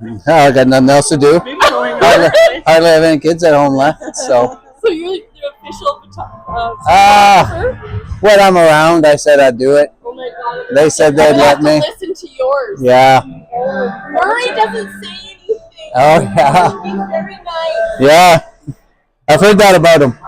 Oh, I got nothing else to do. Hardly have any kids at home left, so. So you're the official photographer? When I'm around, I said I'd do it. Oh my God! They said they'd let me. Listen to yours. Yeah. Murray doesn't say anything. Oh yeah. He's very nice. Yeah, I've heard that about him.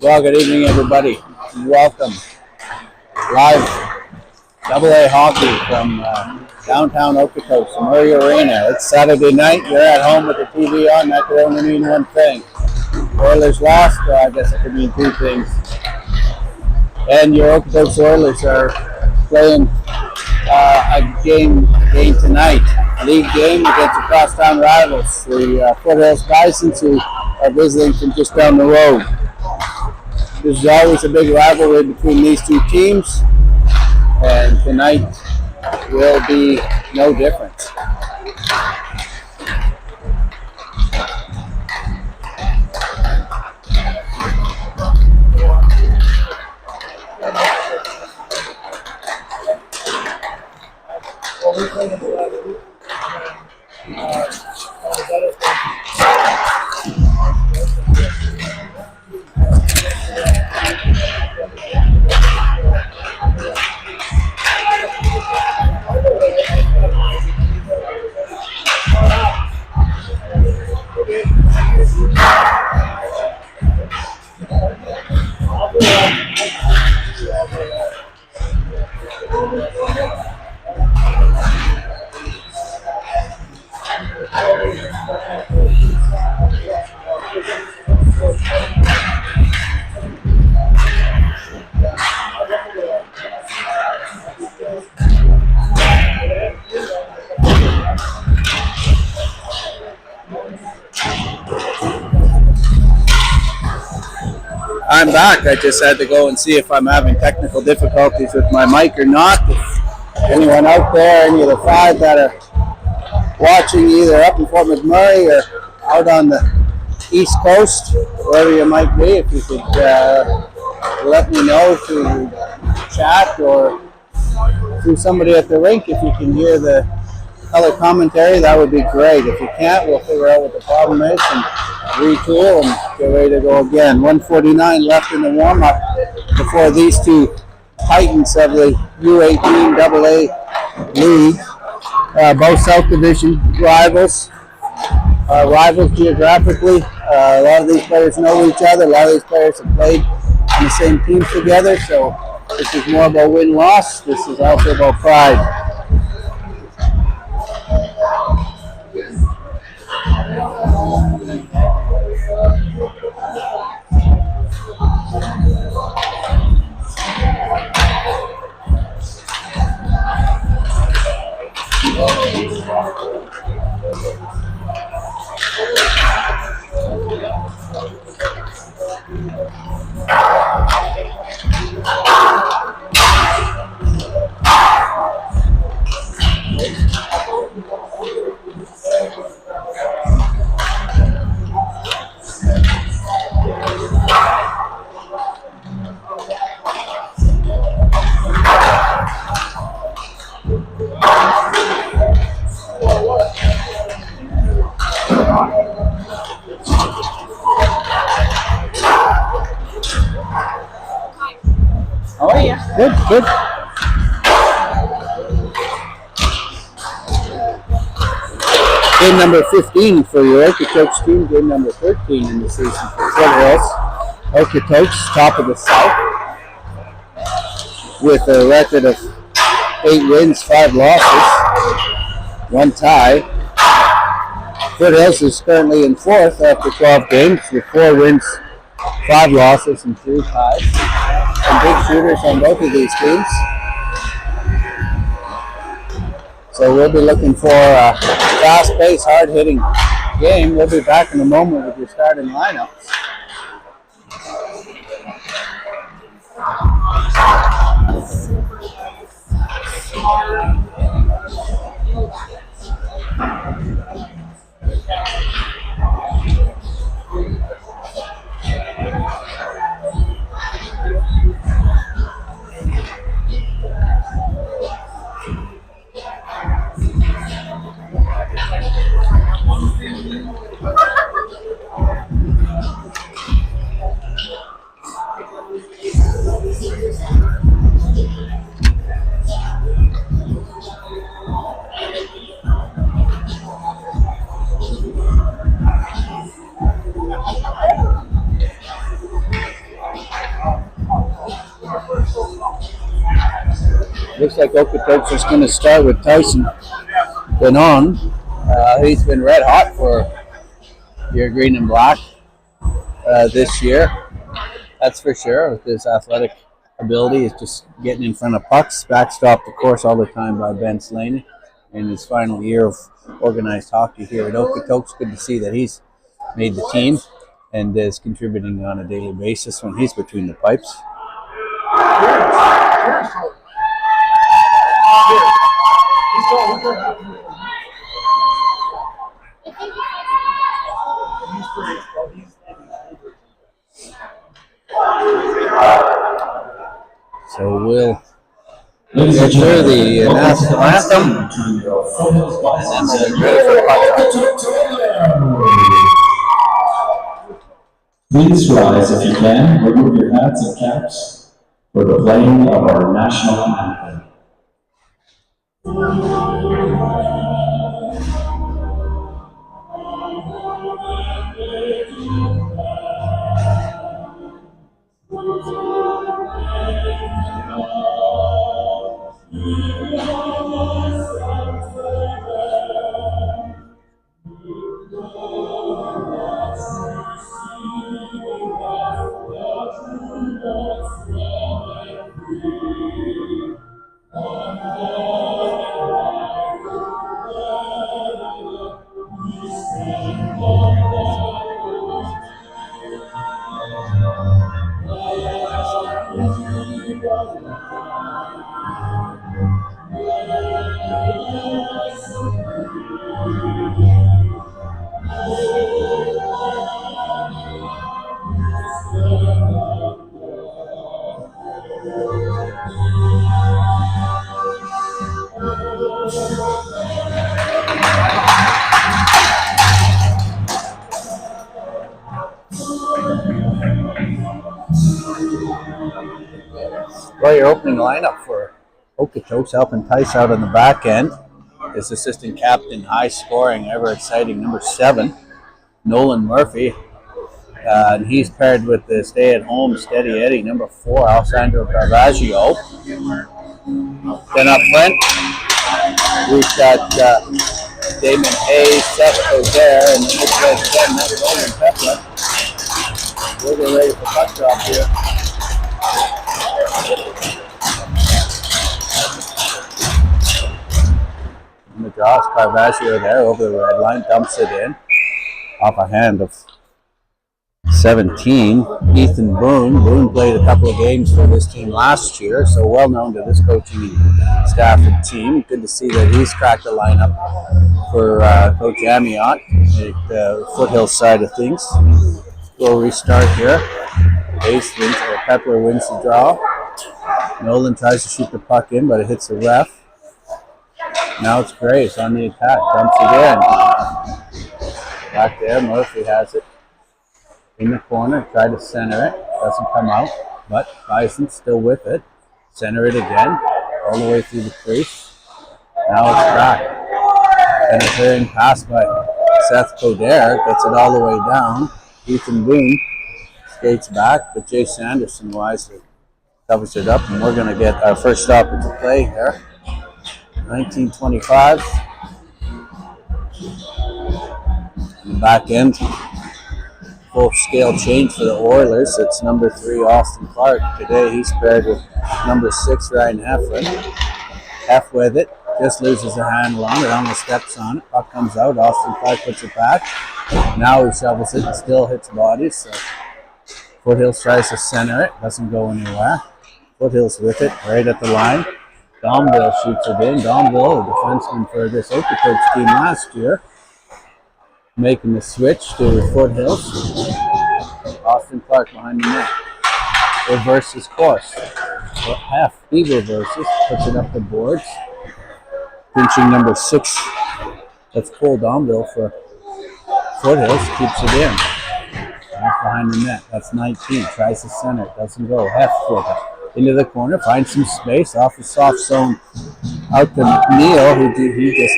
Well, good evening, everybody. Welcome. Live AA hockey from downtown Okotoks, Murray Arena. It's Saturday night. You're at home with the TV on. That could only mean one thing. Oilers lost. I guess it could mean two things. And your Okotoks Oilers are playing a game tonight. A league game against the crosstown rivals, the Foothills Bisons, who are visiting from just down the road. This is always a big rivalry between these two teams, and tonight will be no different. I'm back. I just had to go and see if I'm having technical difficulties with my mic or not. If anyone out there, any of the five that are watching either up in Fort McMurray or out on the East Coast, wherever you might be, if you could let me know through chat or through somebody at the rink if you can hear the color commentary, that would be great. If you can't, we'll figure out what the problem is and retool and get ready to go again. 149 left in the warm-up before these two titans of the U18 AA League, both South Division rivals. Rivals geographically. A lot of these players know each other. A lot of these players have played on the same teams together, so this is more about win-loss. This is also about pride. Oh yeah. Good, good. Game number 15 for your Okotoks team. Game number 13 in the season for Foothills. Okotoks, top of the South, with a record of 8 wins, 5 losses, 1 tie. Foothills is currently in 4th after 12 games with 4 wins, 5 losses, and 3 ties. Some big shooters on both of these teams. So we'll be looking for a fast-paced, hard-hitting game. We'll be back in a moment with your starting lineups. Looks like Okotoks is going to start with Tyson Benon. He's been red hot for your green and black this year. That's for sure. With his athletic ability, he's just getting in front of pucks. Backstopped, of course, all the time by Ben Slaney in his final year of organized hockey here at Okotoks. Good to see that he's made the team and is contributing on a daily basis when he's between the pipes. So we'll go through the national anthem and then we'll be ready for puck drop. Please rise if you can, remove your hats and caps for the playing of our national anthem. Well, your opening lineup for Okotoks helping Tice out on the back end is assistant captain, high scoring, ever exciting number 7, Nolan Murphy. And he's paired with the stay at home steady Eddie, number 4, Alessandro Caravaggio. Then up front, we've got Damon Hayes, Seth Coder, and the midfield 10, that's Roman Pepler. We'll get ready for puck drop here. And the draw is Caravaggio there over the red line, dumps it in off a hand of 17, Ethan Boone. Boone played a couple of games for this team last year, so well known to this coaching staff and team. Good to see that he's cracked the lineup for Coach Amiot at the Foothills side of things. We'll restart here. Hayes wins, or Pepler wins the draw. Nolan tries to shoot the puck in, but it hits the ref. Now it's Grace on the attack, dumps it in. Back there, Murphy has it. In the corner, try to center it, doesn't come out, but Bison's still with it. Center it again, all the way through the crease. Now it's back. And a clearing pass by Seth Coder, gets it all the way down. Ethan Boone skates back, but Jay Sanderson wisely covers it up, and we're going to get our first stoppage of play here. 1925. In the back end, full scale change for the Oilers. It's number 3, Austin Clark. Today he's paired with number 6, Ryan Hefflin. Heff with it, just loses a handle on it, almost steps on it. Puck comes out, Austin Clark puts it back. Now he shovels it and still hits bodies. So Foothills tries to center it, doesn't go anywhere. Foothills with it, right at the line. Domville shoots it in. Domville, a defenseman for this Okotoks team last year, making the switch to Foothills. Austin Clark behind the net. Reverses course. Half, he reverses, puts it up the boards. Pinching number 6. That's Cole Domville for Foothills, keeps it in. Half behind the net. That's 19. Tries to center it, doesn't go. Half with it. Into the corner, finds some space off the soft zone out to McNeil, who he just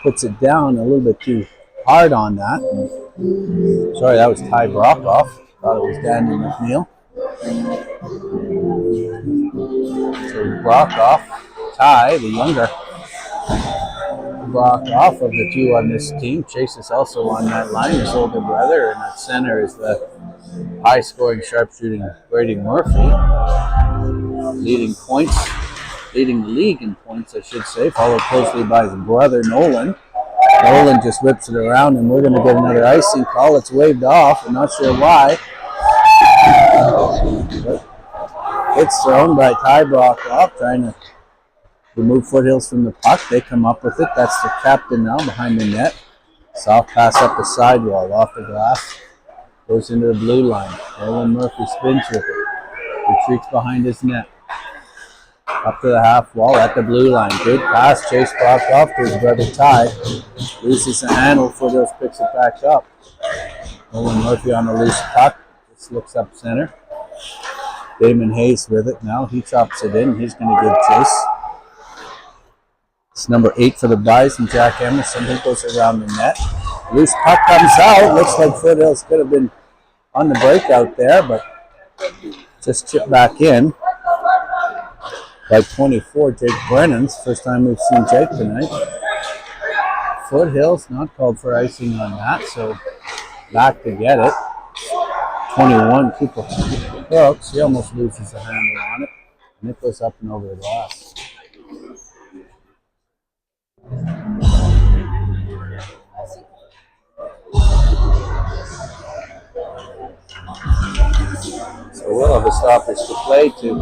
puts it down a little bit too hard on that. And, sorry, that was Ty Brokoff. Thought it was Daniel McNeil. So Brokoff, Ty, the younger Brokoff of the two on this team. Chase is also on that line, his older brother, and at center is the high-scoring, sharpshooting Brady Murphy. Leading the league in points, I should say, followed closely by his brother Nolan. Nolan just whips it around, and we're going to get another icing call. It's waved off. I'm not sure why. But it's thrown by Ty Brokoff, trying to remove Foothills from the puck. They come up with it. That's the captain now behind the net. Soft pass up the sidewall, off the glass. Goes into the blue line. Nolan Murphy spins with it. Retreats behind his net. Up to the half wall at the blue line. Good pass. Chase Brokoff to his brother Ty. Loses the handle. Foothills picks it back up. Nolan Murphy on a loose puck. Just looks up center. Damon Hayes with it now. He chops it in. He's going to give chase. It's number 8 for the Bison, Jack Emerson. He goes around the net. Loose puck comes out. Looks like Foothills could have been on the breakout there, but just chipped back in by 24, Jake Brennan's. First time we've seen Jake tonight. Foothills not called for icing on that, so back to get it. 21, Cooper Brooks. He almost loses the handle on it, and it goes up and over the glass. So we'll have a stoppage to play to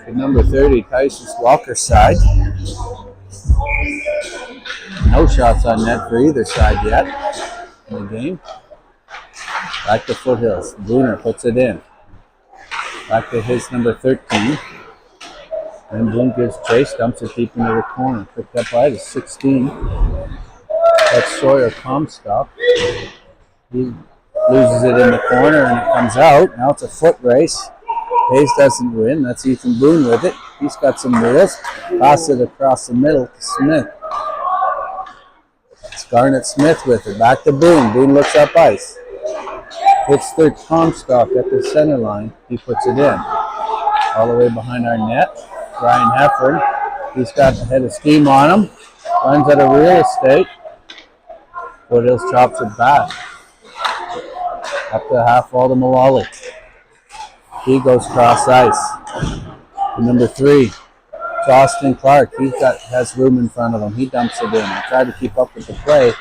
to number 30, Tyson Walker's side. No shots on net for either side yet in the game. Back to Foothills. Booner puts it in. Back to his number 13. And Boone gives chase, dumps it deep into the corner. Picked up by the 16. That's Sawyer Comstock. He loses it in the corner and it comes out. Now it's a foot race. Hayes doesn't win. That's Ethan Boone with it. He's got some wheels. Pass it across the middle to Smith. It's Garnet Smith with it. Back to Boone. Boone looks up ice. Hits third Comstock at the center line. He puts it in. All the way behind our net. Ryan Heffern. He's got a head of steam on him. Runs out of real estate. Foothills chops it back. Up to half wall to Malali. He goes cross ice. Number 3, it's Austin Clark. Has room in front of him. He dumps it in. I try to keep up with the play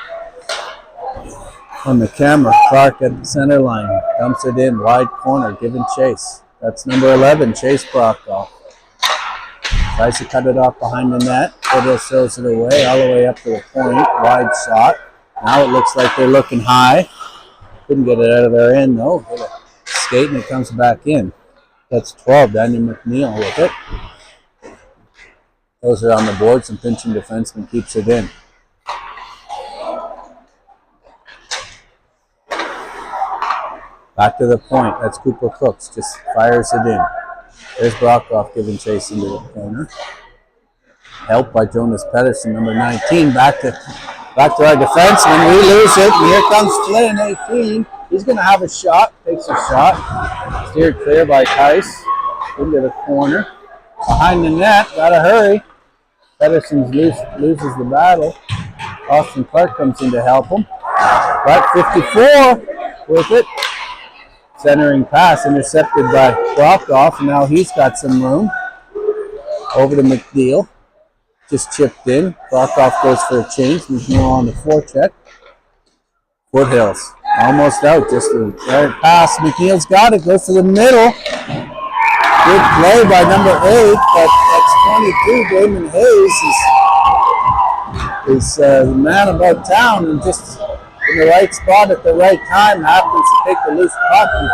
on the camera. Clark at the center line. Dumps it in. Wide corner. Giving chase. That's number 11, Chase Brockall. Tries to cut it off behind the net. Foothills throws it away all the way up to the point. Wide shot. Now it looks like they're looking high. Couldn't get it out of their end though. Skate and it comes back in. That's 12, Daniel McNeil with it. Those are on the boards and pinching defenseman keeps it in. Back to the point. That's Cooper Cooks. Just fires it in. There's Brockhoff giving chase into the corner. Helped by Jonas Pedersen, number 19. Back to our defenseman. We lose it. And here comes Flynn, 18. He's going to have a shot. Takes a shot. Steered clear by Tice. Into the corner. Behind the net. Got to hurry. Pedersen loses the battle. Austin Clark comes in to help him. But 54 with it. Centering pass intercepted by Brockhoff. Now he's got some room. Over to McNeil. Just chipped in. Brockhoff goes for a change. McNeil on the forecheck. Foothills. Almost out. Just a right pass. McNeil's got it. Goes to the middle. Good play by number 8. But that's 22. Damon Hayes is the man about town and just in the right spot at the right time. Happens to take the loose puck and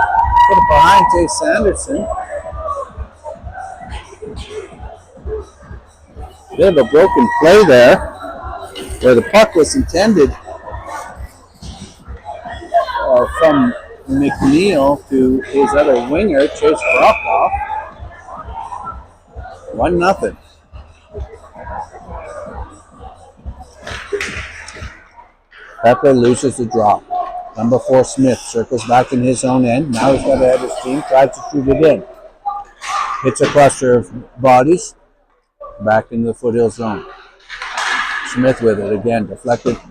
put it behind Chase Sanderson. Bit of a broken play there where the puck was intended from McNeil to his other winger, Chase Brockhoff. 1-0. Pepper loses the drop. Number 4, Smith circles back in his own end. Now he's got to have his team, tries to shoot it in. Hits a cluster of bodies. Back in the Foothills zone. Smith with it again, deflected. Out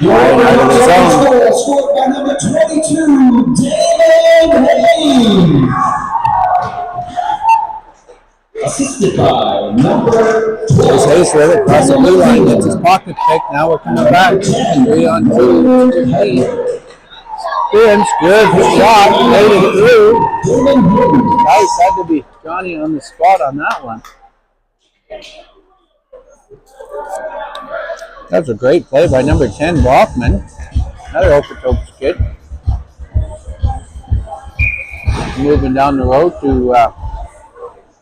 of the zone. Scored by number 22, Damon Hayes. Assisted by number 12. There's Hayes with it, across the blue line, gets his pocket pick. Now we're coming back. 3-on-2. 15. Spins, good shot, made it through. Nice, had to be Johnny on the spot on that one. That was a great play by number 10, Bachman. Another Okotoks kid. Moving down the road to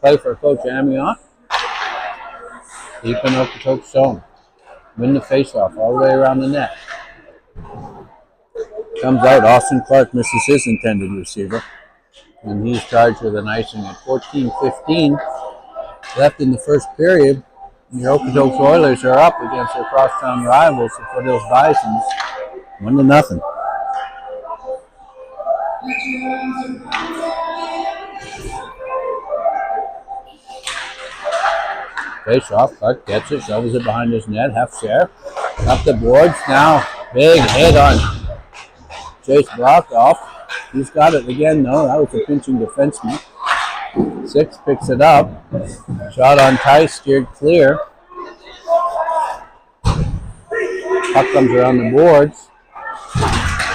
play for Coach Amiot. Deep in Okotoks zone. Win the faceoff all the way around the net. Comes out. Austin Clark misses his intended receiver. And he's charged with an icing at 14-15. Left in the first period. The Okotoks Oilers are up against their crosstown rivals, the Foothills Bisons, 1-0. Face off, Clark gets it, shovels it behind his net, half share. Up the boards now, big hit on Chase Brockhoff. He's got it again though, that was a pinching defenseman. 6 picks it up. Shot on Tice, steered clear. Puck comes around the boards.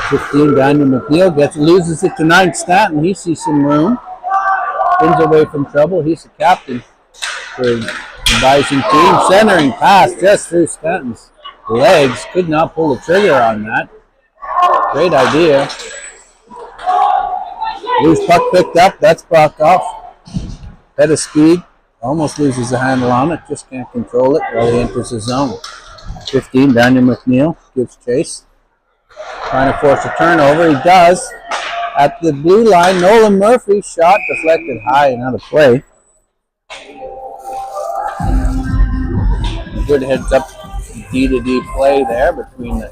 15, Daniel McNeil loses it to 9 Stanton. He sees some room. spins away from trouble. He's the captain for the Bison team. Centering pass just through Stanton's legs. Could not pull the trigger on that. Great idea. Loose puck picked up. That's Brock off. Head of speed. Almost loses the handle on it. Just can't control it while he enters the zone. 15, Daniel McNeil gives chase. Trying to force a turnover. He does. At the blue line, Nolan Murphy shot deflected high and out of play. Good heads up D-to-D play there between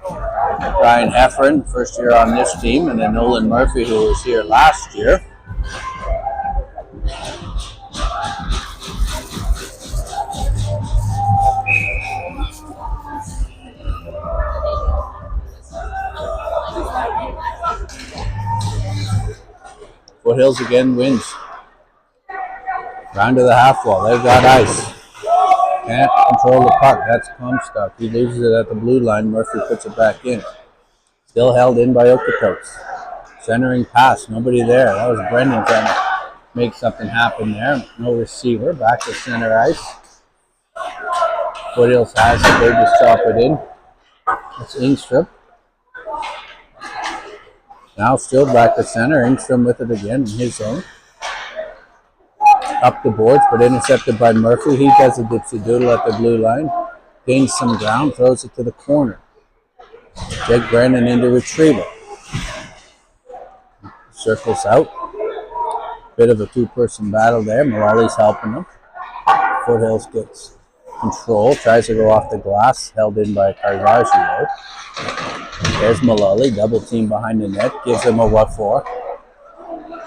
Brian Heffron, first year on this team, and then Nolan Murphy, who was here last year. Foothills again wins. Round to the half wall. They've got ice. Can't control the puck. That's Comstock. He loses it at the blue line. Murphy puts it back in. Still held in by Okotoks. Centering pass. Nobody there. That was Brendan trying to make something happen there. No receiver. Back to center ice. Foothills has it. They just chop it in. That's Ingstrup. Now still back to center. Ingstrom with it again in his zone. Up the boards, but intercepted by Murphy. He does a dipsy doodle at the blue line. Gains some ground, throws it to the corner. Jake Brandon into retrieval. Circles out. Bit of a two-person battle there. Malali's helping him. Foothills gets control. Tries to go off the glass. Held in by Caravaggio. There's Malali. Double team behind the net. Gives him a what for.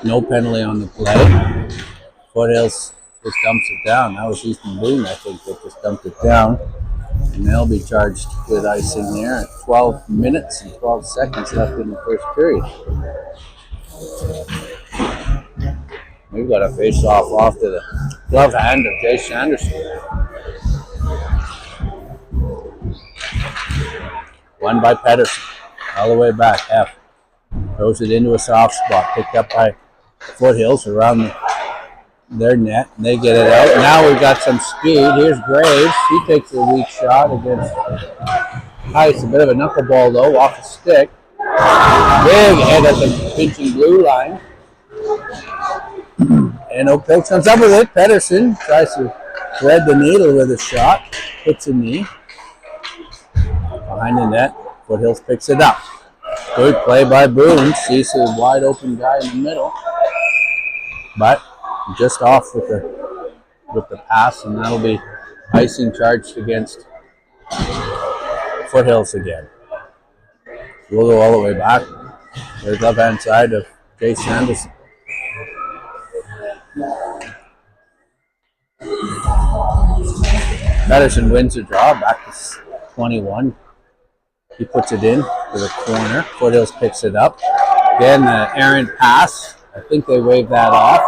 No penalty on the play. Foothills just dumps it down. That was Easton Boone, I think, that just dumped it down. And they'll be charged with icing there at 12 minutes and 12 seconds left in the first period. We've got a face-off to the glove hand of Jace Anderson. Won by Pedersen. All the way back. F. Throws it into a soft spot. Picked up by Foothills around their net. And they get it out. Now we've got some speed. Here's Graves. He takes a weak shot against Heiss. A bit of a knuckleball, though, off the stick. Big head at the pinching blue line. And Oakville comes up with it. Pedersen tries to thread the needle with a shot. Hits a knee. Behind the net. Foothills picks it up. Good play by Boone. Sees a wide open guy in the middle. But just off with the pass, and that'll be icing charged against Foothills again. We'll go all the way back. There's left hand side of Jace Anderson. Pedersen wins the draw, back to 21. He puts it in to the corner. Foothills picks it up. Again, the errant pass. I think they waved that off.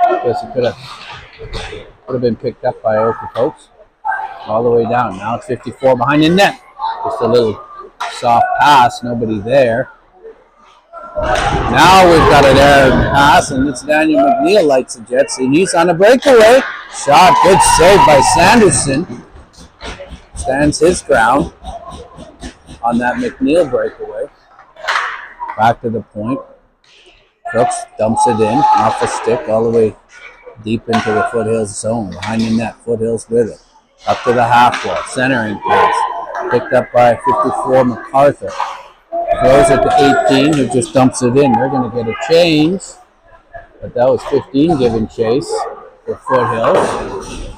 Because it could have been picked up by Okotoks. All the way down. Now it's 54 behind the net. Just a little soft pass. Nobody there. Now we've got an errant pass, and it's Daniel McNeil lights the Jets, and he's on a breakaway. Shot, good save by Sanderson. Stands his ground on that McNeil breakaway. Back to the point. Crooks dumps it in off the stick all the way deep into the Foothills zone. Behind the net, Foothills with it. Up to the half wall. Centering pass. Picked up by 54 MacArthur. Throws it to 18, who just dumps it in. They're going to get a change. But that was 15 giving chase for Foothills.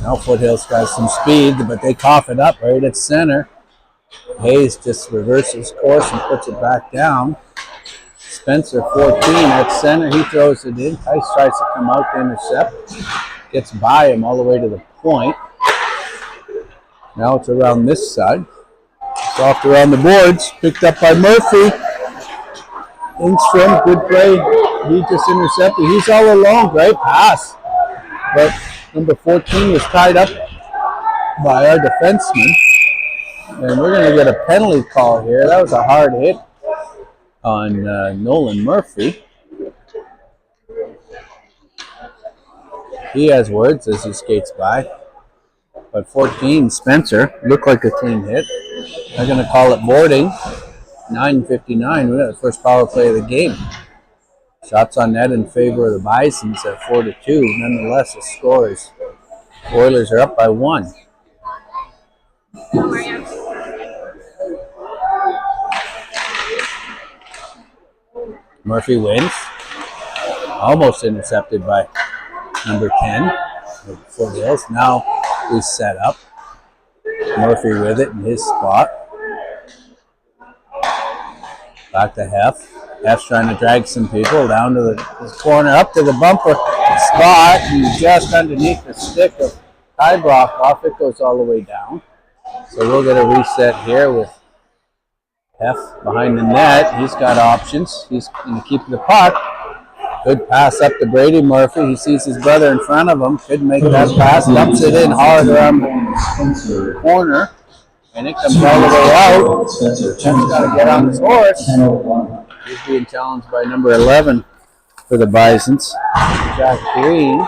Now Foothills got some speed, but they cough it up right at center. Hayes just reverses course and puts it back down. Spencer, 14 at center. He throws it in. Tice tries to come out to intercept. Gets by him all the way to the point. Now it's around this side. Soft around the boards. Picked up by Murphy. Ingstrom, good play. He just intercepted. He's all alone. Great pass. But number 14 was tied up by our defenseman. And we're going to get a penalty call here. That was a hard hit. on Nolan Murphy. He has words as he skates by. But 14, Spencer, looked like a clean hit. They're going to call it boarding. 9:59, we got the first power play of the game. Shots on net in favor of the Bisons at 4-2. Nonetheless, the score is Oilers are up by 1. Murphy wins. Almost intercepted by number 10, Foothills. Now we set up. Murphy with it in his spot. Back to Heff. Heff's trying to drag some people down to the corner, up to the bumper spot, and just underneath the stick of Tybrock off. It goes all the way down. So we'll get a reset here with Heff behind the net. He's got options. He's going to keep the puck. Good pass up to Brady Murphy. He sees his brother in front of him. Couldn't make that pass. Dumps it in hard around the corner. And it comes all the way out. He's got to get on his horse. He's being challenged by number 11 for the Bisons. Jack Green,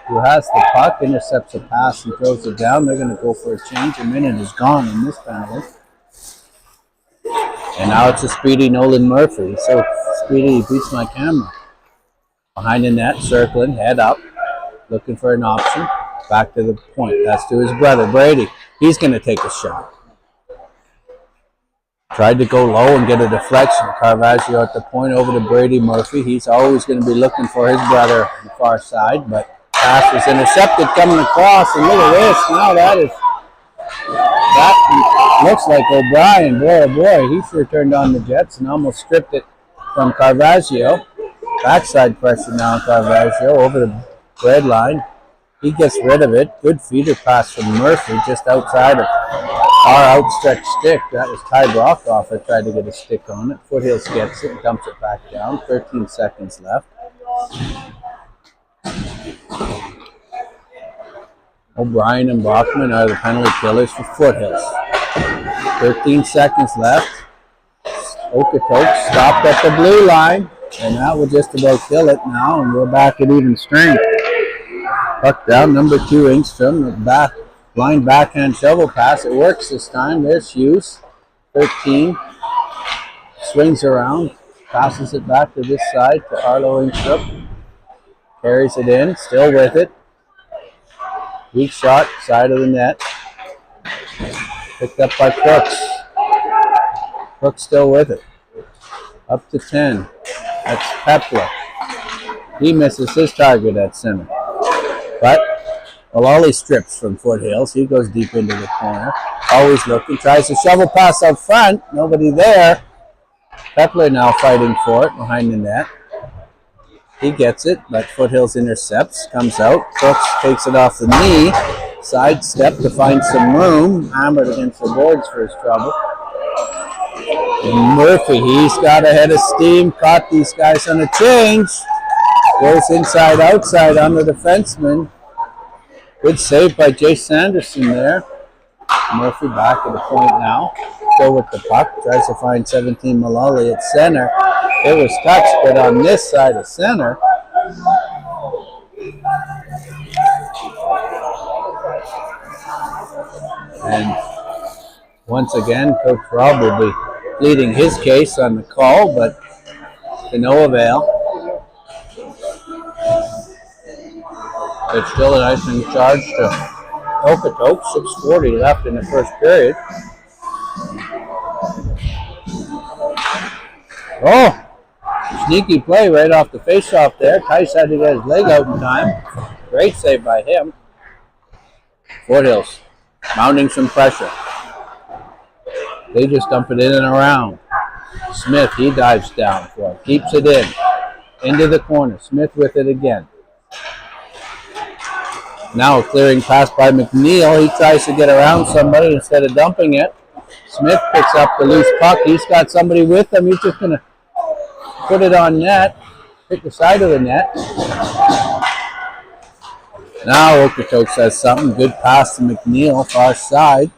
who has the puck, intercepts a pass and throws it down. They're going to go for a change. A minute is gone in this penalty. And now it's a speedy Nolan Murphy. So speedy, he beats my camera. Behind the net, circling, head up, looking for an option. Back to the point. That's to his brother, Brady. He's going to take a shot. Tried to go low and get a deflection. Caravaggio at the point over to Brady Murphy. He's always going to be looking for his brother on the far side, but pass was intercepted coming across. And look at this. Now that looks like O'Brien. Boy, oh boy, he sure turned on the Jets and almost stripped it from Caravaggio. Backside pressure now on Caravaggio over the red line. He gets rid of it. Good feeder pass from Murphy just outside of our outstretched stick. That was Ty Brockoff that tried to get a stick on it. Foothills gets it and dumps it back down. 13 seconds left. O'Brien and Brockman are the penalty killers for Foothills. 13 seconds left. Okotoks stopped at the blue line. And that will just about kill it now, and we're back at even strength. Puck down, number 2, Engstrom. The back line backhand shovel pass. It works this time. There's Hughes. 13. Swings around. Passes it back to this side to Arlo Engstrom. Carries it in. Still with it. Weak shot. Side of the net. Picked up by Crooks. Crooks still with it. Up to 10. That's Pepler. He misses his target at center. But Olali strips from Foothills. He goes deep into the corner. Always looking. Tries to shovel pass up front. Nobody there. Pepler now fighting for it behind the net. He gets it, but Foothills intercepts. Comes out. Crooks takes it off the knee. Sidestep to find some room. Hammered against the boards for his trouble. Murphy, he's got a head of steam, caught these guys on a change. Goes inside, outside on the defenseman. Good save by Jay Sanderson there. Murphy back at the point now. Go with the puck, tries to find 17 Mullally at center. It was touched, but on this side of center. And once again, Coach Rob will be pleading his case on the call, but to no avail. It's still an icing charge to Okotoks. 6:40 left in the first period. Oh, sneaky play right off the face-off there. Tice had to get his leg out in time. Great save by him. Foothills mounting some pressure. They just dump it in and around. Smith, he dives down for it. Keeps it in. Into the corner. Smith with it again. Now a clearing pass by McNeil. He tries to get around somebody instead of dumping it. Smith picks up the loose puck. He's got somebody with him. He's just going to put it on net. Hit the side of the net. Now Okotoks has something. Good pass to McNeil. Far side.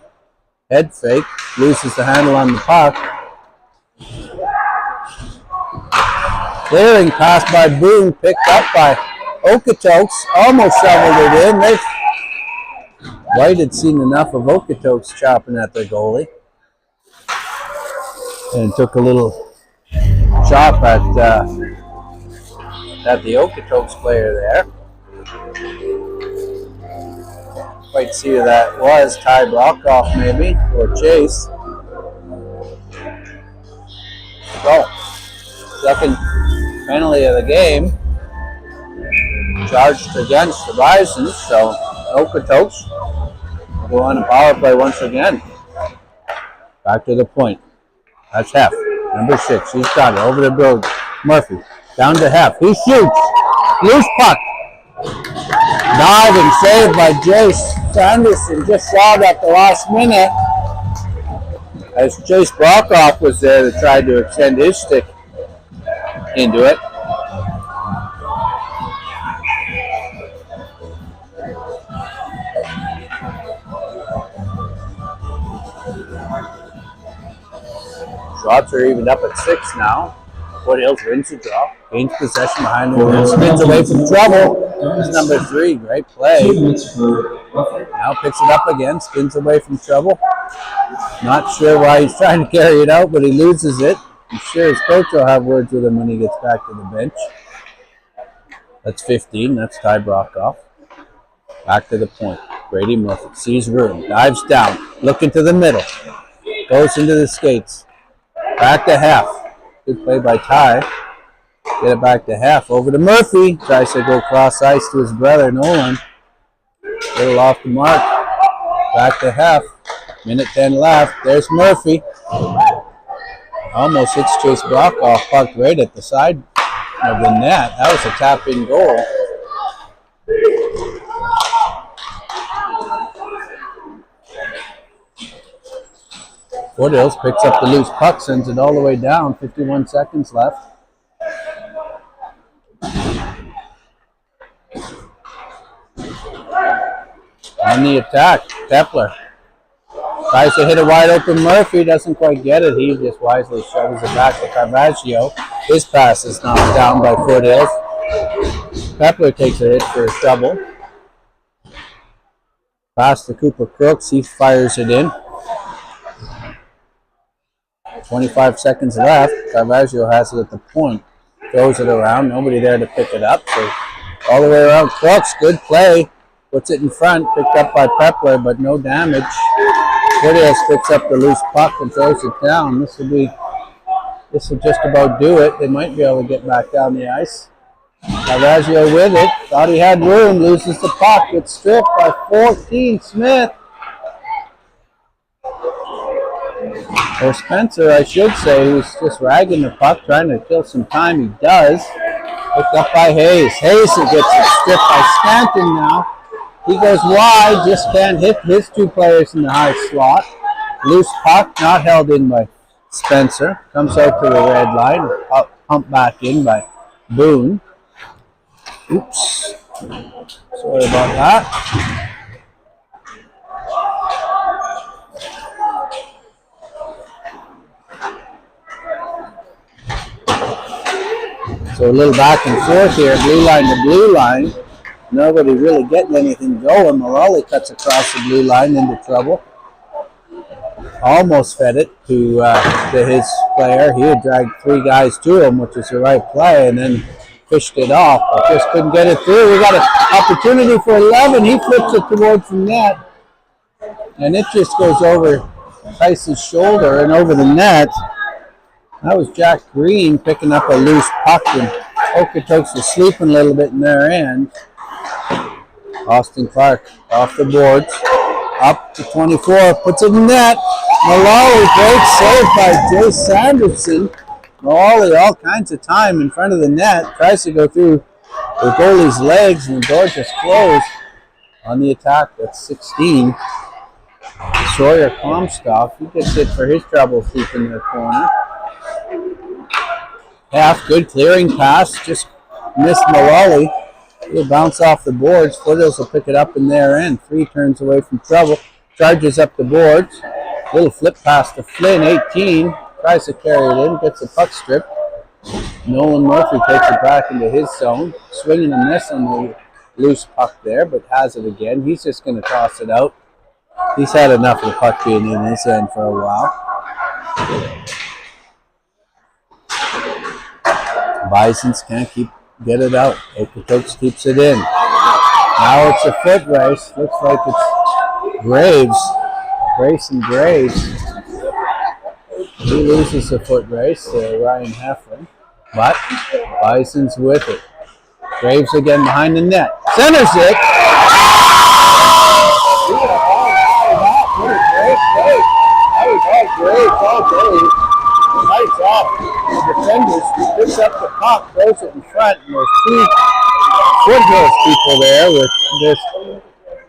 Head fake. Loses the handle on the puck. Clearing pass by Boone, picked up by Okotoks, almost shoveled it in. White had seen enough of Okotoks chopping at their goalie and took a little chop at the Okotoks player there. Quite see who that was, Ty Brockoff maybe, or Chase. So, second penalty of the game, charged against the Bisons, so Okotoks will go on a power play once again. Back to the point. That's Heff, number 6. He's got it over the road. Murphy, down to Heff. He shoots. Loose puck. Diving save by Jace Sanderson. Just saw it at the last minute as Chase Brockoff was there to try to extend his stick into it. Shots are evened up at 6 now. Foothills wins the draw. Gains possession behind the spins away from trouble. That's number 3. Great play. Now picks it up again. Spins away from trouble. Not sure why he's trying to carry it out, but he loses it. I'm sure his coach will have words with him when he gets back to the bench. That's 15. That's Ty Brockoff. Back to the point. Brady Murphy sees room. Dives down. Looking to the middle. Goes into the skates. Back to Heff. Good play by Ty. Get it back to Heff. Over to Murphy. Tries to go cross ice to his brother, Nolan. Little off the mark. Back to Heff. Minute 10 left. There's Murphy. Almost hits Chase Brockoff. Pucked right at the side of the net. That was a tap-in goal. Foothills picks up the loose puck, sends it all the way down. 51 seconds left. On the attack, Tepler tries to hit a wide open Murphy, doesn't quite get it. He just wisely shoves it back to Caravaggio. His pass is knocked down by Foothills. Tepler takes a hit for a double. Pass to Cooper Crooks, he fires it in. 25 seconds left. Caravaggio has it at the point. Throws it around. Nobody there to pick it up. So all the way around. Crooks, good play. Puts it in front. Picked up by Pepler, but no damage. Foothills picks up the loose puck and throws it down. This will just about do it. They might be able to get back down the ice. Caravaggio with it. Thought he had room. Loses the puck. Gets stripped by 14. Smith. Or Spencer, I should say, who's just ragging the puck, trying to kill some time. He does. Picked up by Hayes. Hayes gets it stripped by Stanton now. He goes wide, just can't hit his 2 players in the high slot. Loose puck, not held in by Spencer. Comes out to the red line, pumped back in by Boone. Oops. Sorry about that. So a little back and forth here, blue line to blue line. Nobody really getting anything going. Morelli cuts across the blue line into trouble. Almost fed it to his player. He had dragged 3 guys to him, which is the right play, and then fished it off, but just couldn't get it through. We got an opportunity for 11. He flips it towards the net, and it just goes over Tice's shoulder and over the net. That was Jack Green picking up a loose puck, and Okotoks was sleeping a little bit in their end. Austin Clark off the boards, up to 24, puts it in net. Malali, great save by Jace Sanderson. Malali, all kinds of time in front of the net, tries to go through the goalie's legs, and the door just closed. On the attack, that's 16. Sawyer Comstock, he gets hit for his trouble deep in the corner. Half good clearing pass, just missed Malali. He'll bounce off the boards. Foothills will pick it up in their end. 3 turns away from trouble. Charges up the boards. Little flip pass to Flynn, 18. Tries to carry it in. Gets the puck stripped. Nolan Murphy takes it back into his zone. Swing and a miss on the loose puck there, but has it again. He's just going to toss it out. He's had enough of the puck being in his end for a while. Bisons can't get it out. Okotoks keeps it in. Now it's a foot race. Looks like it's Graves. Grayson Graves. He loses the foot race to Ryan Heffron. But Bison's with it. Graves again behind the net. Centers it. That was all Graves all day. Lights off. The defenders picks up the puck, throws it in front, and there's two Foothills people there with this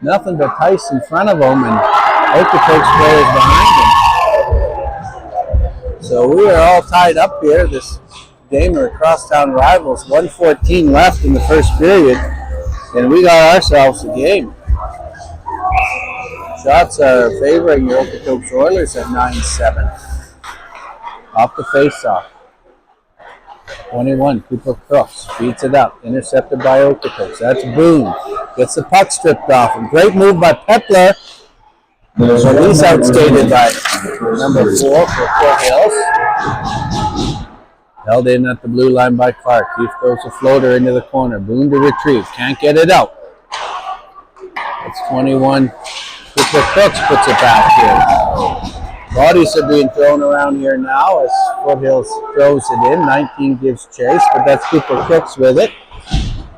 nothing but ice in front of them, and Okotoks players behind them. So we are all tied up here. This game are crosstown rivals. 1:14 left in the first period, and we got ourselves a game. Shots are favoring the Okotoks Oilers at 9-7. Off the face-off. 21, Cooper Crooks beats it up, intercepted by Okotoks. That's Boone. Gets the puck stripped off. And great move by Pepler. So he's outskated by number 4 for Foothills. Held in at the blue line by Clark. He throws a floater into the corner. Boone to retrieve. Can't get it out. It's 21. Cooper Crooks puts it back here. Bodies are being thrown around here now as Foothills throws it in. 19 gives chase, but that's Cooper Crooks with it.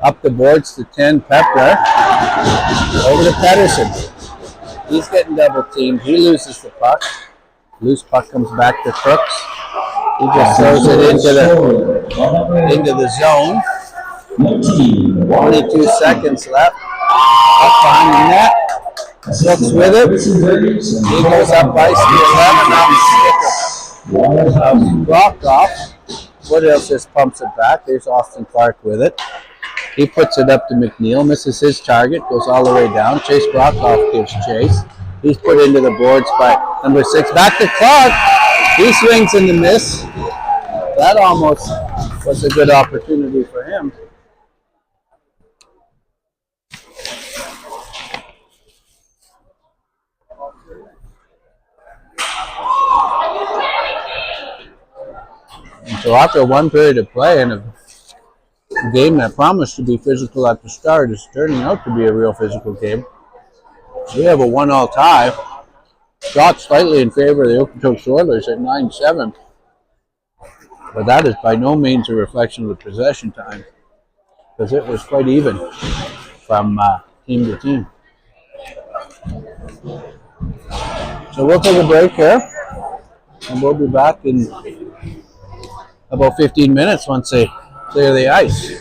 Up the boards to 10, Pepler. Over to Pedersen. He's getting double teamed. He loses the puck. Loose puck comes back to Crooks. He just throws it into the zone. 22 seconds left. Up behind the net. Crooks with it. He goes up ice to 11 off the stick. Blocked off. Foothills just pumps it back. There's Austin Clark with it. He puts it up to McNeil, misses his target, goes all the way down. Chase Brockoff gives chase. He's put into the boards by number 6. Back to Clark. He swings in the miss. That almost was a good opportunity for him. And so after one period of play and a game that promised to be physical at the start is turning out to be a real physical game. We have a 1-1 tie. Shot slightly in favor of the Okotoks Oilers at 9-7. But that is by no means a reflection of the possession time, because it was quite even from team to team. So we'll take a break here, and we'll be back in about 15 minutes once they clear the ice.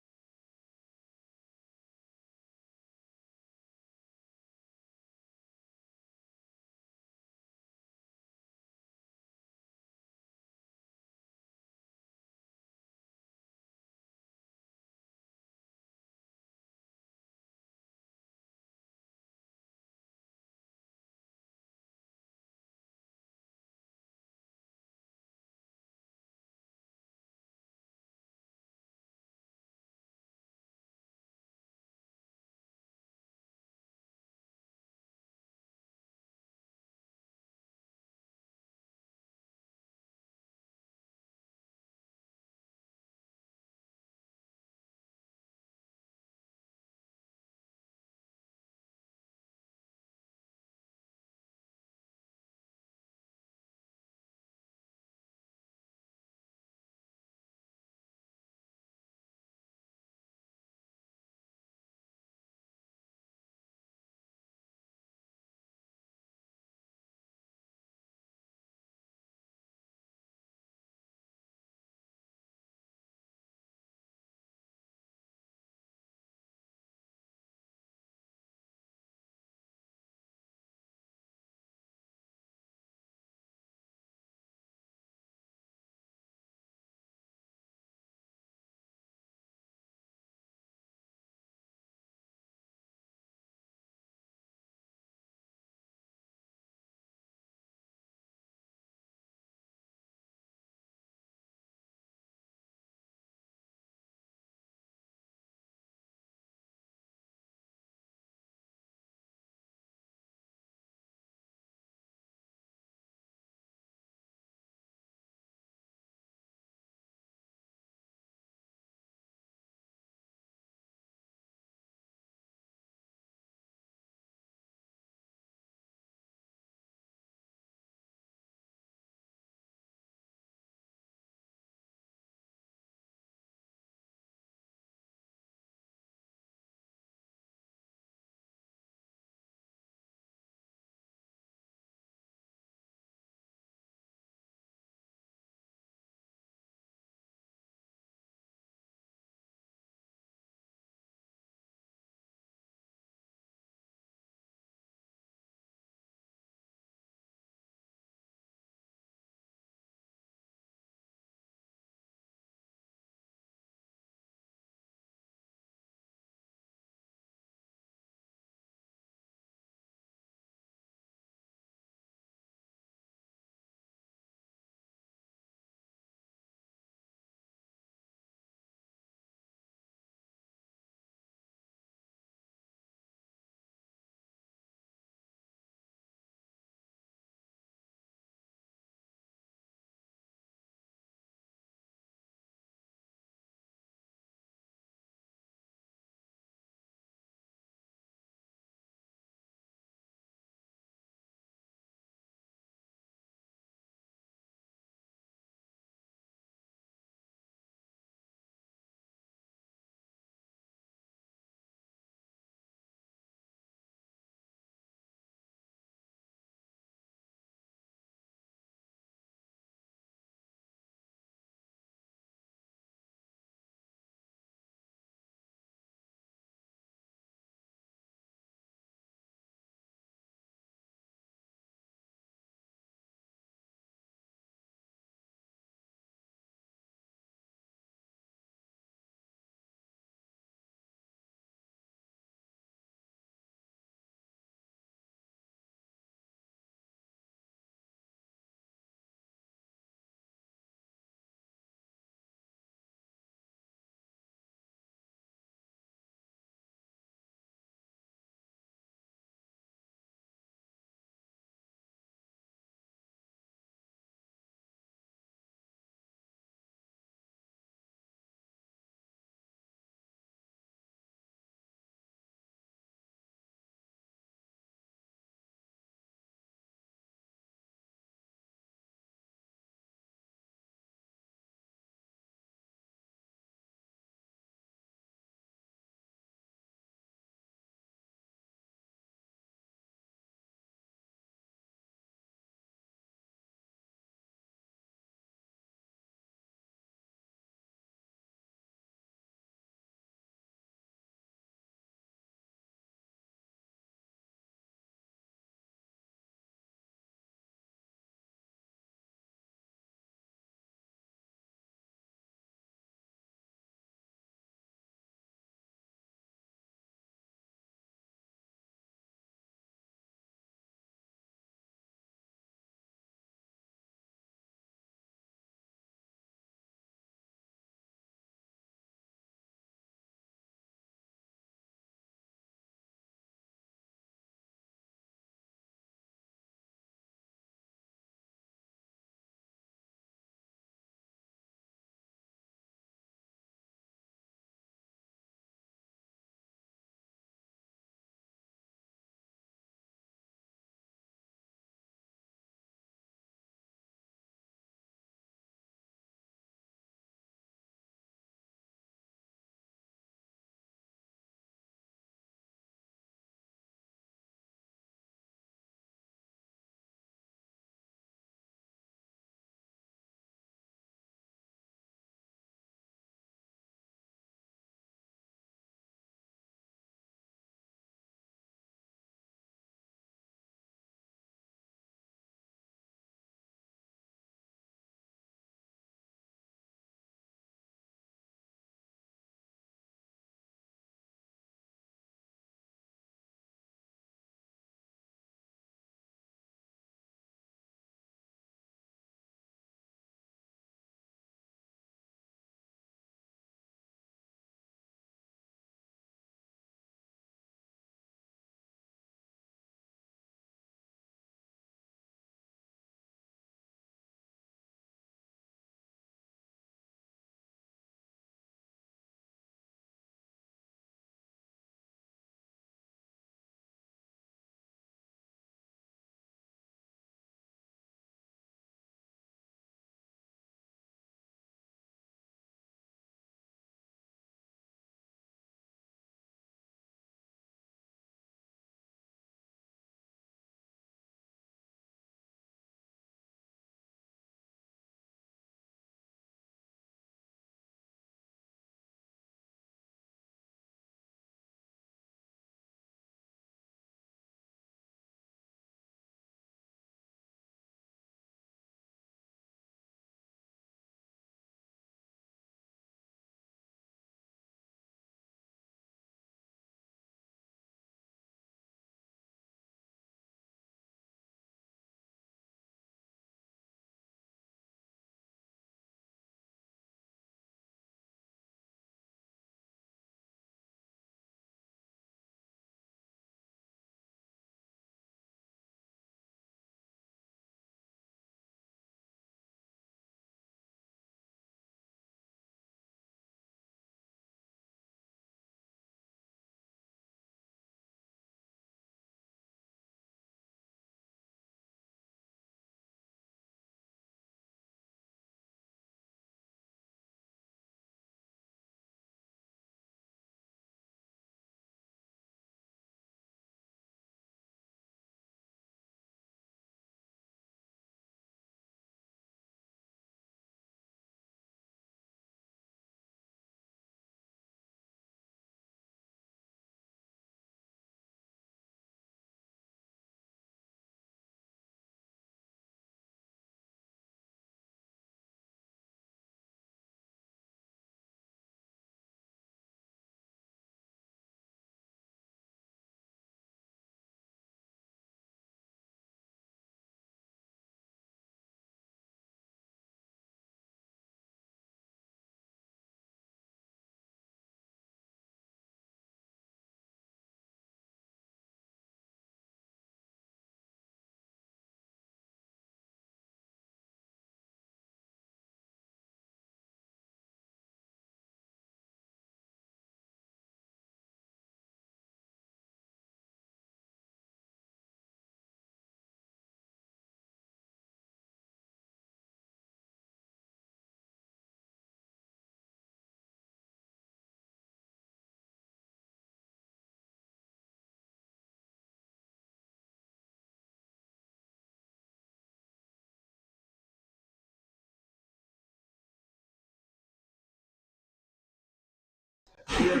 I'm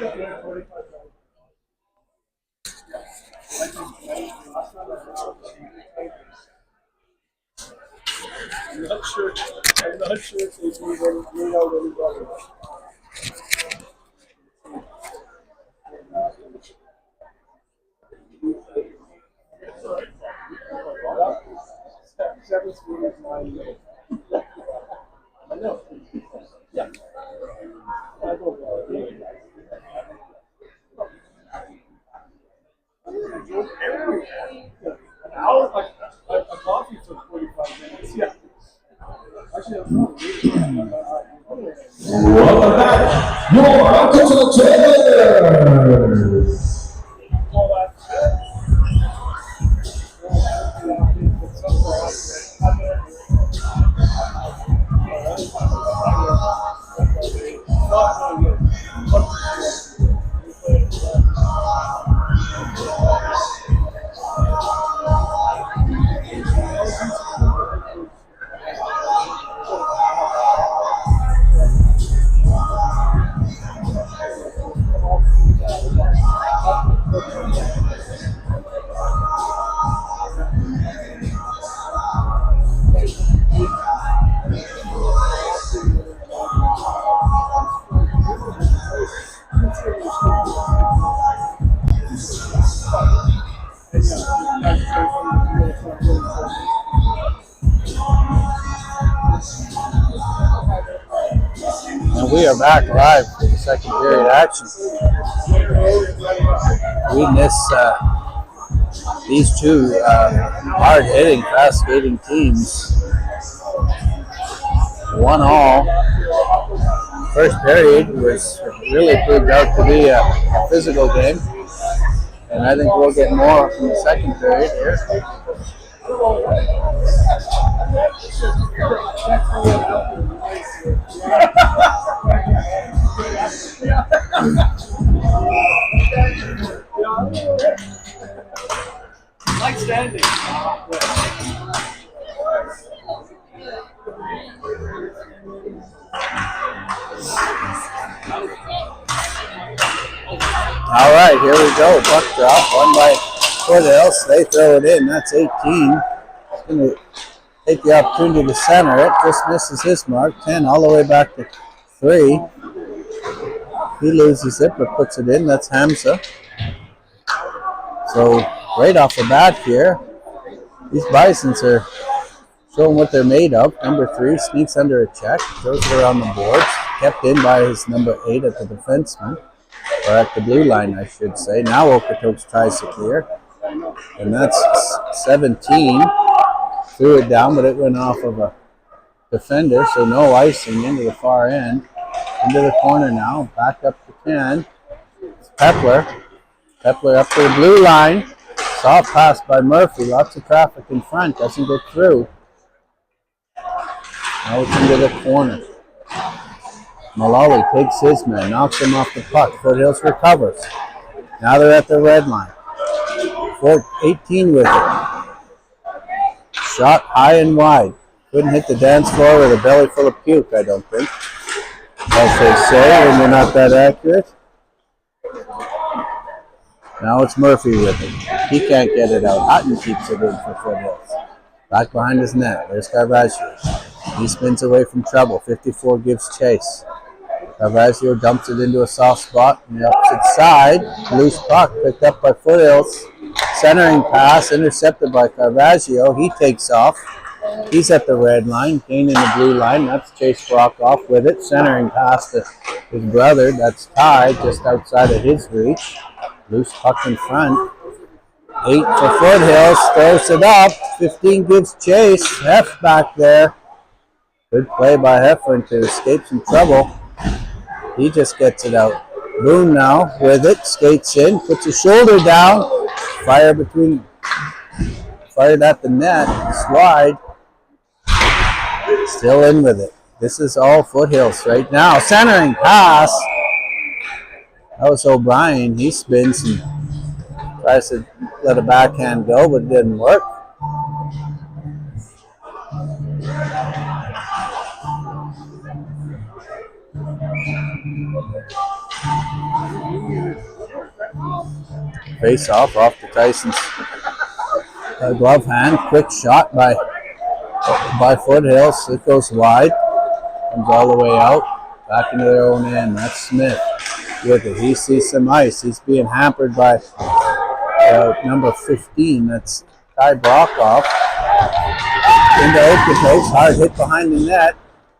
not sure if they made out anybody. Seven speed is 9. I know. Yeah. I don't know. An hour, a coffee took 45 minutes. Yeah. Actually, I'm not Welcome back. You're up to the Taylors. And we are back live for the second period action. We miss these two hard-hitting, fast-skating teams. 1-all. First period was really proved out to be a physical game. And I think we'll get more from the second period here. like standing. All right, here we go. Puck drop, won by Foothills. They throw it in. That's 18. It's going to take the opportunity to center it. Just misses his mark. 10 all the way back to 3. He loses it, but puts it in. That's Hamza. So right off the bat here, these Bisons are showing what they're made of. Number 3 sneaks under a check, throws it around the boards. Kept in by his number 8 at the defenseman. Or at the blue line, I should say. Now Okotoks tries to clear. And that's 17. Threw it down, but it went off of a defender, so no icing into the far end. Into the corner now. Back up to 10. It's Pepler. Pepler up to the blue line. Soft pass by Murphy. Lots of traffic in front. Doesn't get through. Now it's into the corner. Malali takes his man, knocks him off the puck. Foothills recovers. Now they're at the red line. 18 with it. Shot high and wide. Couldn't hit the dance floor with a belly full of puke, I don't think. As they say, when they're not that accurate. Now it's Murphy with it. He can't get it out. Hutton keeps it in for Foothills. Back behind his net. There's Caravaggio. He spins away from trouble. 54 gives chase. Caravaggio dumps it into a soft spot on the opposite side. Loose puck picked up by Foothills. Centering pass intercepted by Caravaggio. He takes off. He's at the red line, gaining the blue line. That's Chase Brock off with it. Centering pass to his brother. That's Ty just outside of his reach. Loose puck in front. 8 for Foothills. Throws it up. 15 gives chase. Heff back there. Good play by Heffern to escape some trouble. He just gets it out. Boone now with it. Skates in. Puts his shoulder down. Fired at the net. Slide. Still in with it. This is all Foothills right now. Centering pass. That was O'Brien. He spins and tries to let a backhand go, but it didn't work. Face off to Tyson's glove hand. Quick shot by Foothills. It goes wide. Comes all the way out. Back into their own end. That's Smith with it. He sees some ice. He's being hampered by number 15. That's Ty Brokoff. Into Okotoks. Hard hit behind the net.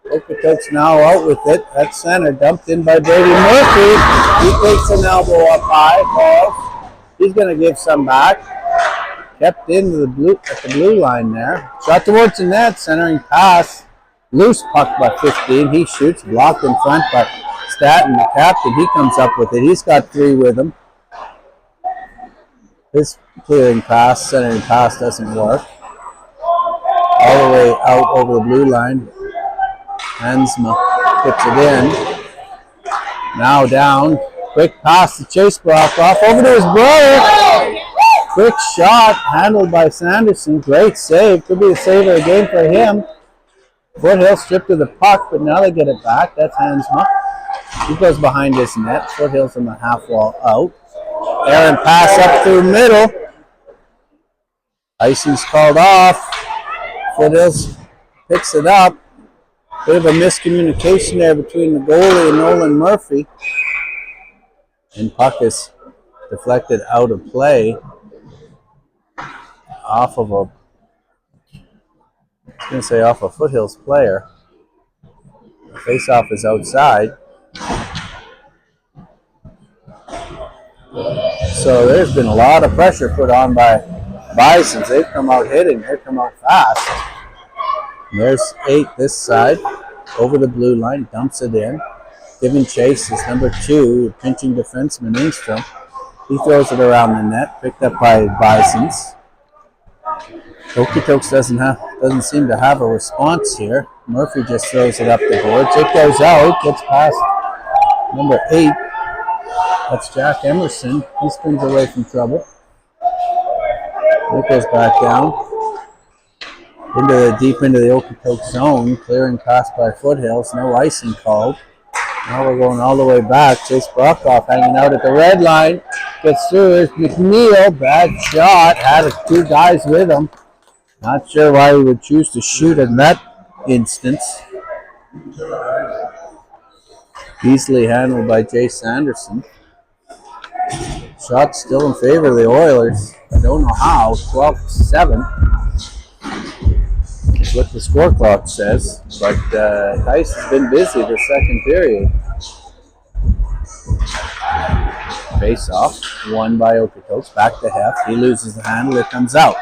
Okotoks now out with it. At center. Dumped in by Brady Murphy. He takes an elbow up high. Falls. He's going to give some back. Kept into the blue at the blue line there. Shot towards the net. Centering pass. Loose puck by 15. He shoots. Blocked in front by Staten, the captain. He comes up with it. He's got 3 with him. His clearing pass, centering pass doesn't work. All the way out over the blue line. Hensma puts it in. Now down. Quick pass to Chase Brokoff. Over to his brother. Quick shot. Handled by Sanderson. Great save. Could be a save of the game for him. Foothills stripped of the puck, but now they get it back. That's Hensma. He goes behind his net. Foothills on the half wall out. Aaron pass up through middle. Icing's called off. Foothills picks it up. Bit of a miscommunication there between the goalie and Nolan Murphy. And puck is deflected out of play. Off of a Foothills player. The face-off is outside. So there's been a lot of pressure put on by Bisons. They've come out hitting. They've come out fast. And there's 8 this side. Over the blue line. Dumps it in. Giving chase is number 2. Pinching defenseman Ingstrom. He throws it around the net. Picked up by Bisons. Okotoks doesn't seem to have a response here. Murphy just throws it up the boards. It goes out, gets past number 8. That's Jack Emerson. He spins away from trouble. It goes back down. Deep into the Okotoks zone. Clearing pass by Foothills. No icing called. Now we're going all the way back. Chase Brokoff hanging out at the red line. Gets through. There's McNeil. Bad shot. Had 2 guys with him. Not sure why he would choose to shoot in that instance. Easily handled by Jay Sanderson. Shot still in favor of the Oilers. I don't know how. 12-7. That's what the score clock says. But Tice has been busy the second period. Face off. Won by Okotoks. Back to Heft. He loses the handle. It comes out.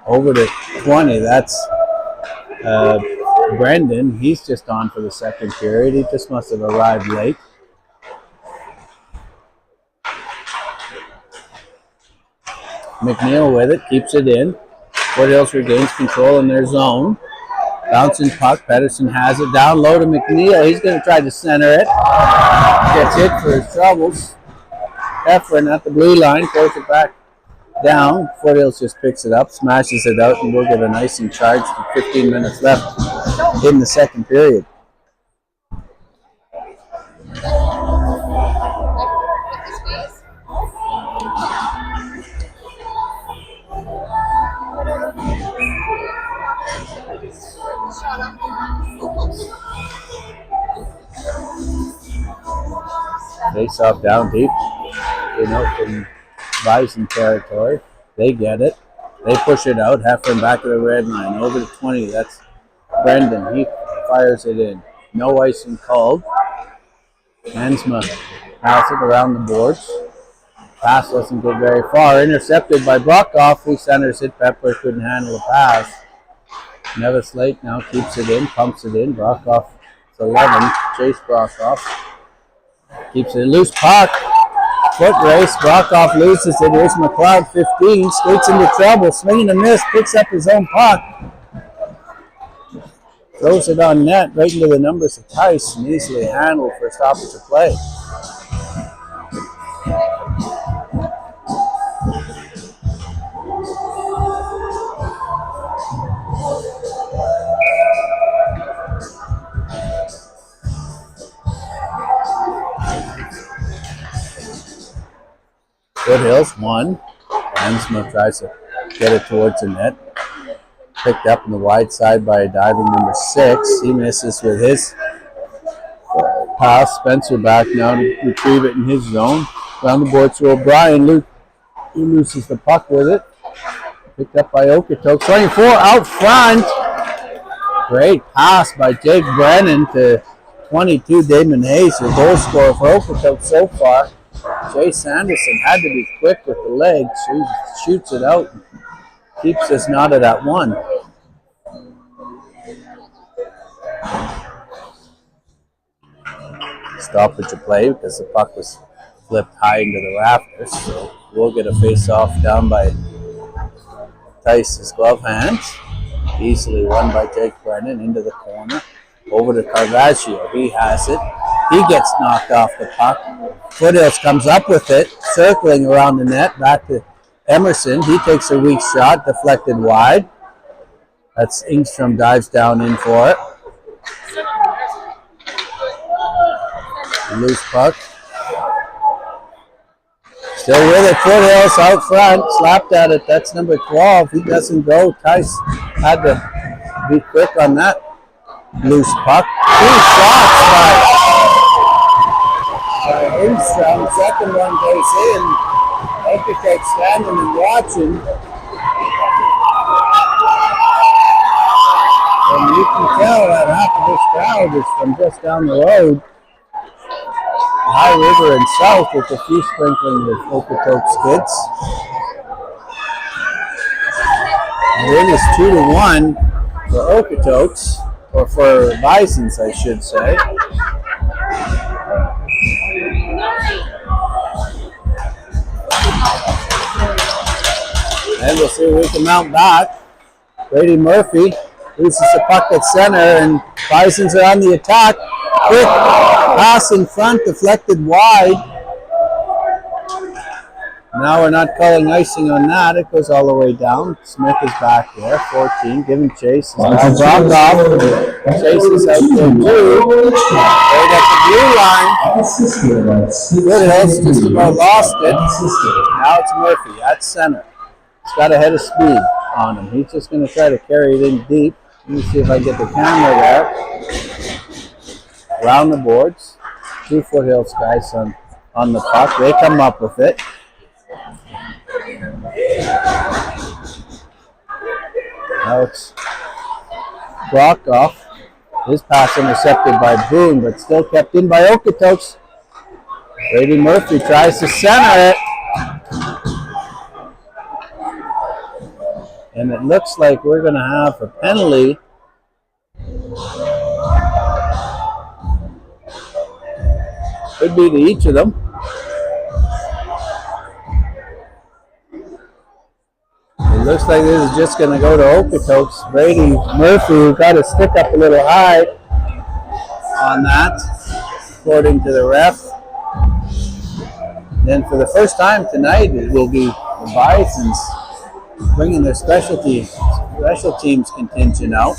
Over to 20. That's Brendan. He's just on for the second period. He just must have arrived late. McNeil with it. Keeps it in. Foothills regains control in their zone. Bouncing puck. Pedersen has it down low to McNeil. He's going to try to center it. Gets hit for his troubles. Efren at the blue line. Throws it back down. Foothills just picks it up. Smashes it out. And we'll get an icing charge with 15 minutes left in the second period. Face off down deep, from Bison territory. They get it. They push it out. Heffern back to the red line. Over to 20. That's Brendan. He fires it in. No icing called. Hensma has it around the boards. Pass doesn't go very far. Intercepted by Brokoff, who centers it. Pepper couldn't handle the pass. Nevis Lake now keeps it in, pumps it in. Brokoff, it's 11. Chase Brokoff. Keeps it loose puck. Foot race. Brokoff loses it. Here's McLeod, 15. Skates into trouble. Swinging a miss. Picks up his own puck. Throws it on net right into the numbers of Tice and easily handled for stoppage of play. Foothills, 1. Hensma tries to get it towards the net. Picked up on the wide side by diving number 6. He misses with his pass. Spencer back now to retrieve it in his zone. Down the board to O'Brien. Luke, he loses the puck with it. Picked up by Okotoks. 24 out front. Great pass by Jake Brennan to 22 Damon Hayes, the goal scorer for Okotoks so far. Jay Sanderson had to be quick with the legs. He shoots it out. Keeps us knotted at 1. Stoppage of play because the puck was flipped high into the rafters. So we'll get a face-off down by Tice's glove hands. Easily won by Jake Brennan into the corner. Over to Carvaggio. He has it. He gets knocked off the puck. Foothills comes up with it, circling around the net. Back to Emerson. He takes a weak shot, deflected wide. That's Ingstrom dives down in for it. Loose puck. Still with it. Foothills out front. Slapped at it. That's number 12. He doesn't go. Tice had to be quick on that loose puck. 2 shots by Ingstrom. Second one goes in. Okotoks standing and watching. And you can tell that half of this crowd is from just down the road. High River and South with a few sprinkling with Okotoks kids. And it is 2-1 for Okotoks, or for Bisons, I should say. And we'll see if we can mount back. Brady Murphy loses the puck at center, and Bisons are on the attack. Quick pass in front, deflected wide. Now we're not calling icing on that. It goes all the way down. Smith is back there, 14, giving chase. Dropped off. Chase is out there too. Right at the blue line. Foothills just about lost it. Now it's Murphy at center. He's got a head of speed on him. He's just going to try to carry it in deep. Let me see if I get the camera there. Around the boards. 2 Foothills guys on the puck. They come up with it. Now it's Brokoff. His pass intercepted by Boone, but still kept in by Okotoks. Brady Murphy tries to center it. And it looks like we're going to have a penalty. Could be to each of them. It looks like this is just going to go to Okotoks. Brady Murphy, who got his stick up a little high on that, according to the ref. Then for the first time tonight, it will be the Bisons bringing their special teams contingent out.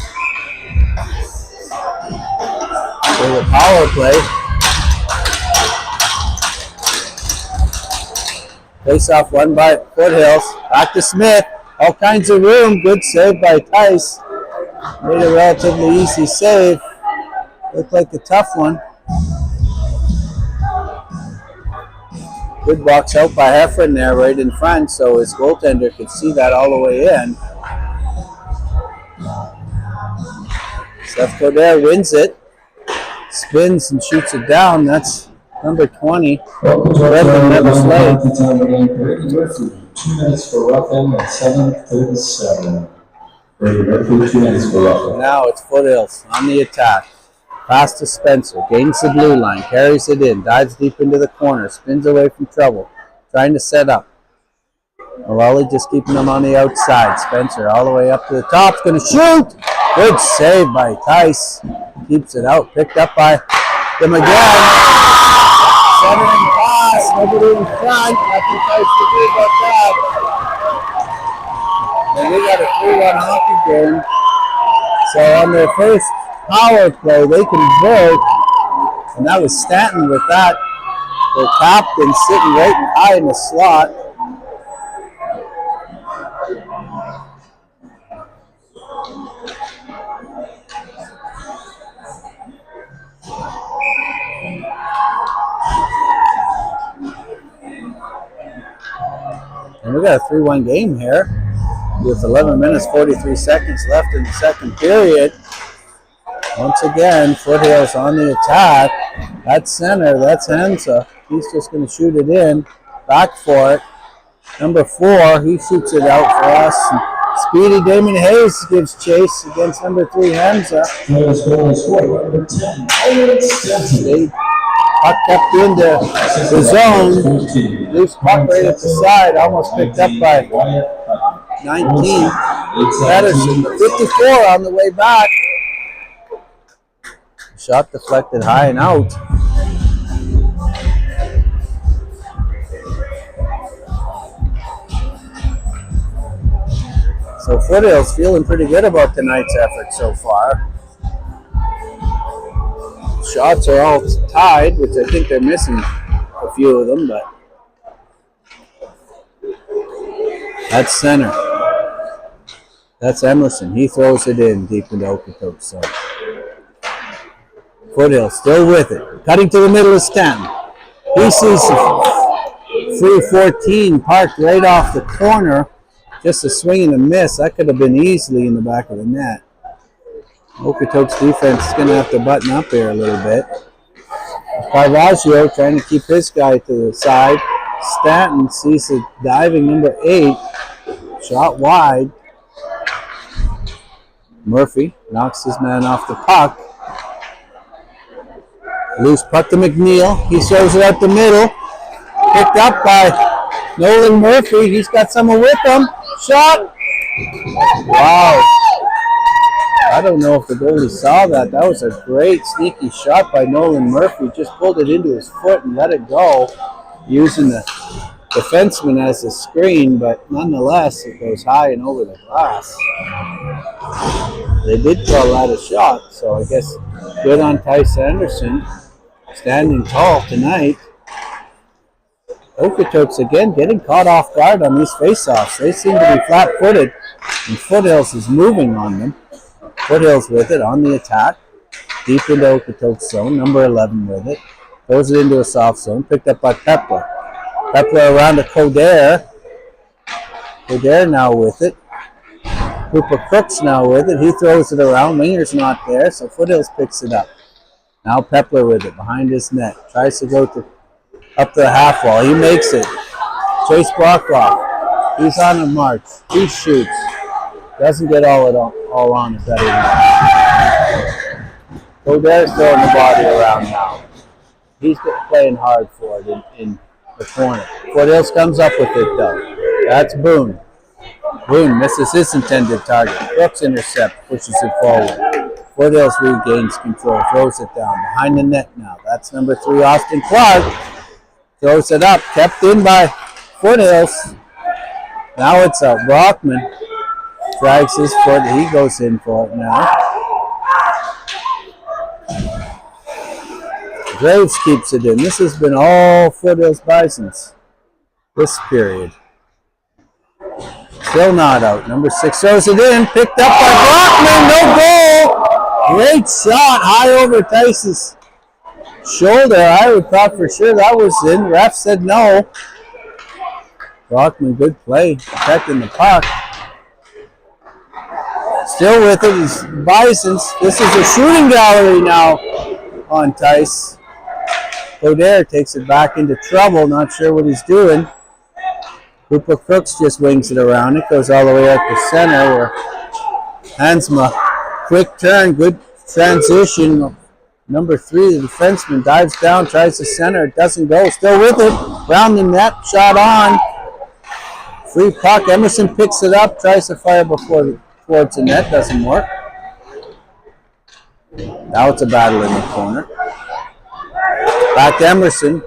For the power play. Face off won by Foothills. Back to Smith. All kinds of room. Good save by Tice. Made a relatively easy save. Looked like a tough one. Good box out by Heffron there right in front, so his goaltender could see that all the way in. Seth Coder wins it. Spins and shoots it down. That's number 20. Never slayed. 2 minutes for Ruffin and 7:37. Brady Murphy, 2 minutes for Ruffin. Now it's Foothills on the attack. Pass to Spencer. Gains the blue line. Carries it in. Dives deep into the corner. Spins away from trouble. Trying to set up. Morelli just keeping them on the outside. Spencer all the way up to the top. Is going to shoot. Good save by Tice. Keeps it out. Picked up by them again. Centering pass. Nobody in front. Nothing Tice to do about that. And we got a 3-1 hockey game. So on their first power play, they convert. And that was Stanton with that. Their captain sitting right high in the slot. And we got a 3-1 game here with 11 minutes 43 seconds left in the second period. Once again, Foothills on the attack. That's center. That's Hensa. He's just going to shoot it in. Back for it. Number 4, he shoots it out for us. Speedy Damon Hayes gives chase against number 3, Hensa. Puck kept into the zone. Loose puck right at the side. Almost picked up by 19. Patterson, 54 on the way back. Shot deflected high and out. So Foothills feeling pretty good about tonight's effort so far. Shots are all tied, which I think they're missing a few of them, but that's center. That's Emerson. He throws it in deep into Okotoks. So Foothills still with it. Cutting to the middle of Stanton. He sees 3-14 parked right off the corner. Just a swing and a miss. That could have been easily in the back of the net. Okotoks defense is going to have to button up here a little bit. Caravaggio trying to keep his guy to the side. Stanton sees a diving number 8. Shot wide. Murphy knocks his man off the puck. Loose puck to McNeil. He throws it out the middle. Picked up by Nolan Murphy. He's got someone with him. Shot. Wow. I don't know if the goalie saw that. That was a great sneaky shot by Nolan Murphy. Just pulled it into his foot and let it go, using the defenseman as a screen, but nonetheless, it goes high and over the glass. They did call that a shot, so I guess good on Tyce Anderson, standing tall tonight. Okotoks again getting caught off guard on these faceoffs. They seem to be flat-footed, and Foothills is moving on them. Foothills with it on the attack, deep into Okotoks zone, number 11 with it. Throws it into a soft zone, picked up by Pepler. Pepler around to Coderre. Coderre now with it. Cooper Crooks now with it. He throws it around. Winger's not there, so Foothills picks it up. Now Pepler with it behind his net. Tries to go up the half wall. He makes it. Chase Brockroff. He's on the march. He shoots. Doesn't get all on it that evening. Coderre's throwing the body around now. He's playing hard for it in the corner. Foothills comes up with it though. That's Boone. Boone misses his intended target. Brooks intercept, pushes it forward. Foothills regains control, throws it down behind the net now. That's number 3, Austin Clark. Throws it up, kept in by Foothills. Now it's Brockman. Drags his foot. He goes in for it now. Graves keeps it in. This has been all Foothills Bisons this period. Still not out. Number 6 throws it in. Picked up by Brockman. No goal. Great shot. High over Tice's shoulder. I would thought for sure that was in. Ref said no. Brockman, good play. Protecting the puck. Still with it. He's Bisons. This is a shooting gallery now on Tice. Coderre takes it back into trouble. Not sure what he's doing. Cooper Crooks just wings it around. It goes all the way up to center where Hansma, quick turn, good transition. Number 3, the defenseman, dives down, tries to center. It doesn't go. Still with it. Round the net, shot on. Free puck. Emerson picks it up, tries to fire towards the net. Doesn't work. Now it's a battle in the corner. Back to Emerson.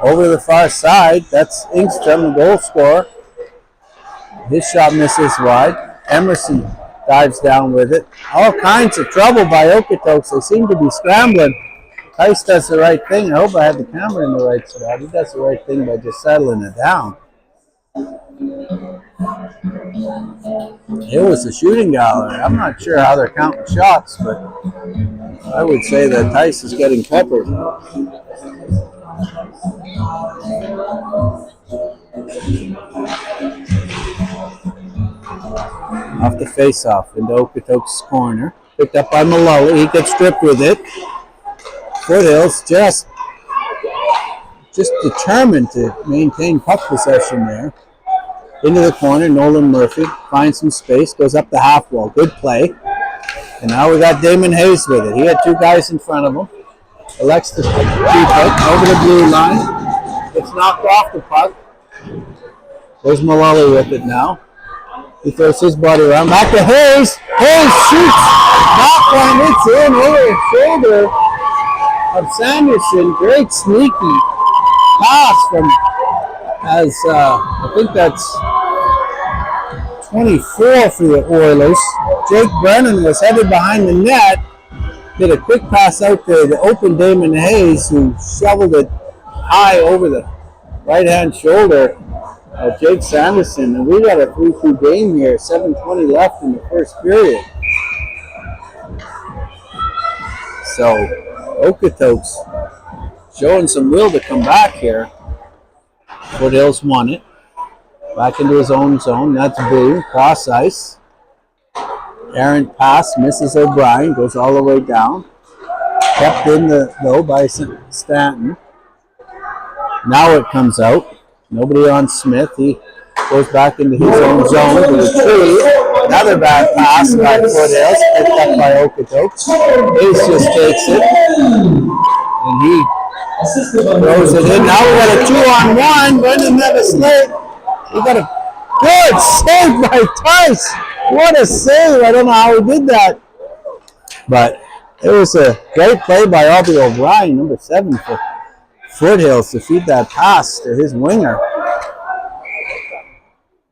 Over to the far side. That's Ingstrom, the goal scorer. His shot misses wide. Emerson dives down with it. All kinds of trouble by Okotoks. They seem to be scrambling Tice does the right thing. I hope I had the camera in the right spot. He does the right thing by just settling it down. It was a shooting gallery. I'm not sure how they're counting shots, but I would say that Tice is getting peppered. Off the face-off into Okotoks' corner. Picked up by Malala. He gets stripped with it. Foothills just determined to maintain puck possession there. Into the corner, Nolan Murphy finds some space, goes up the half wall. Good play. And now we got Damon Hayes with it. He had two guys in front of him. Elects to keep it over the blue line. It's knocked off the puck. There's Malala with it now. He throws his body around. Back to Hayes. Hayes shoots. Knock one. It's in over the shoulder of Sanderson. Great sneaky pass from, I think that's 24 for the Oilers. Jake Brennan was headed behind the net. Did a quick pass out there to open Damon Hayes, who shoveled it high over the right-hand shoulder of Jake Sanderson. And we got a 3-2 game here. 7:20 left in the first period. So Okotoks showing some will to come back here. Foothills won it. Back into his own zone. That's Boone. Cross ice. Errant pass. Misses O'Brien. Goes all the way down. Kept in though by Stanton. Now it comes out. Nobody on Smith. He goes back into his own zone to the tree. Another bad pass by Foothills. Picked up by Okotoks. Ace just takes it. And he throws it in. Now we got a 2-on-1. Brendan Nevis-Slate. We got a good save by Tice. What a save. I don't know how he did that. But it was a great play by Aubrey O'Brien, number 7 for Foothills, to feed that pass to his winger.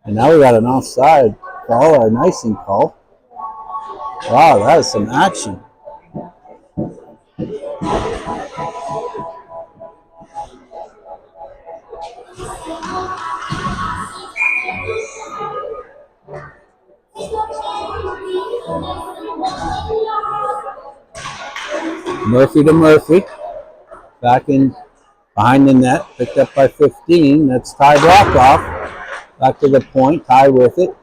And now we got an offside call, an icing call. Wow, that is some action. Murphy to Murphy. Back in behind the net. Picked up by 15. That's Ty Brockoff. Back to the point. Ty with it.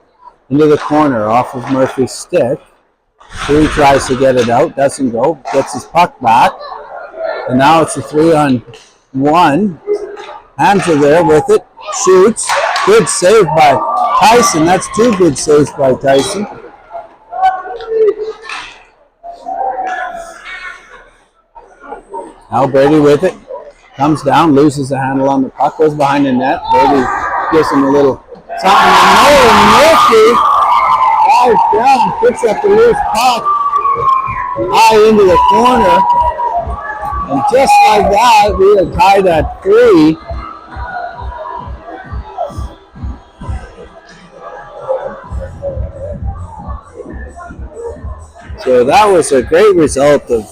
Into the corner off of Murphy's stick. Here he tries to get it out. Doesn't go. Gets his puck back. And now it's a 3-on-1. Hands are there with it. Shoots. Good save by Tyson. That's 2 good saves by Tyson. Now Brady with it. Comes down, loses the handle on the puck, goes behind the net. Brady gives him a little something. Nolan Murphy dives down, picks up the loose puck high into the corner. And just like that, we are tied at 3. So that was a great result of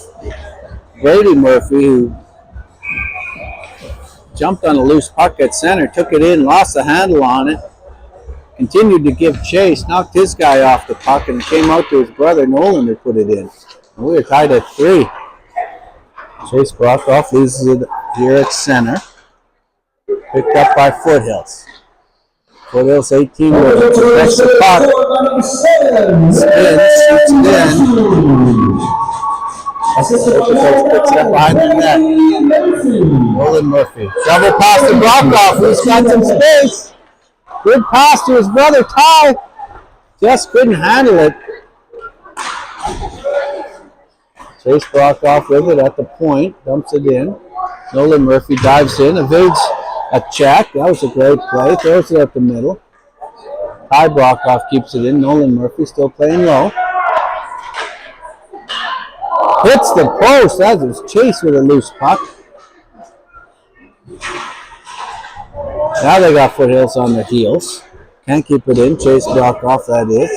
Brady Murphy, who jumped on a loose puck at center, took it in, lost the handle on it, continued to give chase, knocked his guy off the puck, and it came out to his brother Nolan to put it in. And we were tied at 3. Chase Brockoff loses it here at center. Picked up by Foothills. Foothills 18 protects the puck. Spins, shoots it in. Okotoks puts it behind the net. Nolan Murphy. Double pass to Brockoff. He's got some space. Good pass to his brother Ty. Just couldn't handle it. Chase Brockoff with it at the point. Dumps it in. Nolan Murphy dives in. Evades a check. That was a great play. Throws it at the middle. Ty Brockoff keeps it in. Nolan Murphy still playing low. Hits the post. That was Chase with a loose puck. Now they got Foothills on their heels. Can't keep it in. Chase Brockoff, that is.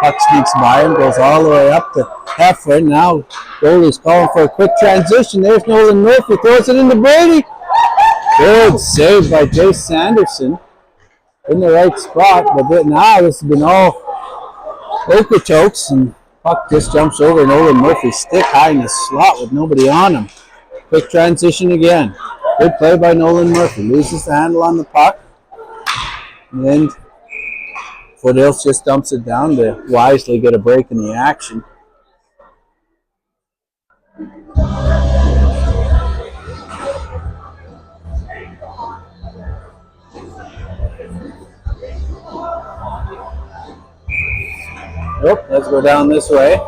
Puck sneaks by him, goes all the way up to Heffron. Now goalie's calling for a quick transition. There's Nolan Murphy, throws it into Brady. Good save by Jay Sanderson in the right spot. But now this has been all Okotoks, and puck just jumps over Nolan Murphy's stick high in the slot with nobody on him. Quick transition again. Good play by Nolan Murphy. Loses the handle on the puck. And then Foothills just dumps it down to wisely get a break in the action. Nope, let's go down this way.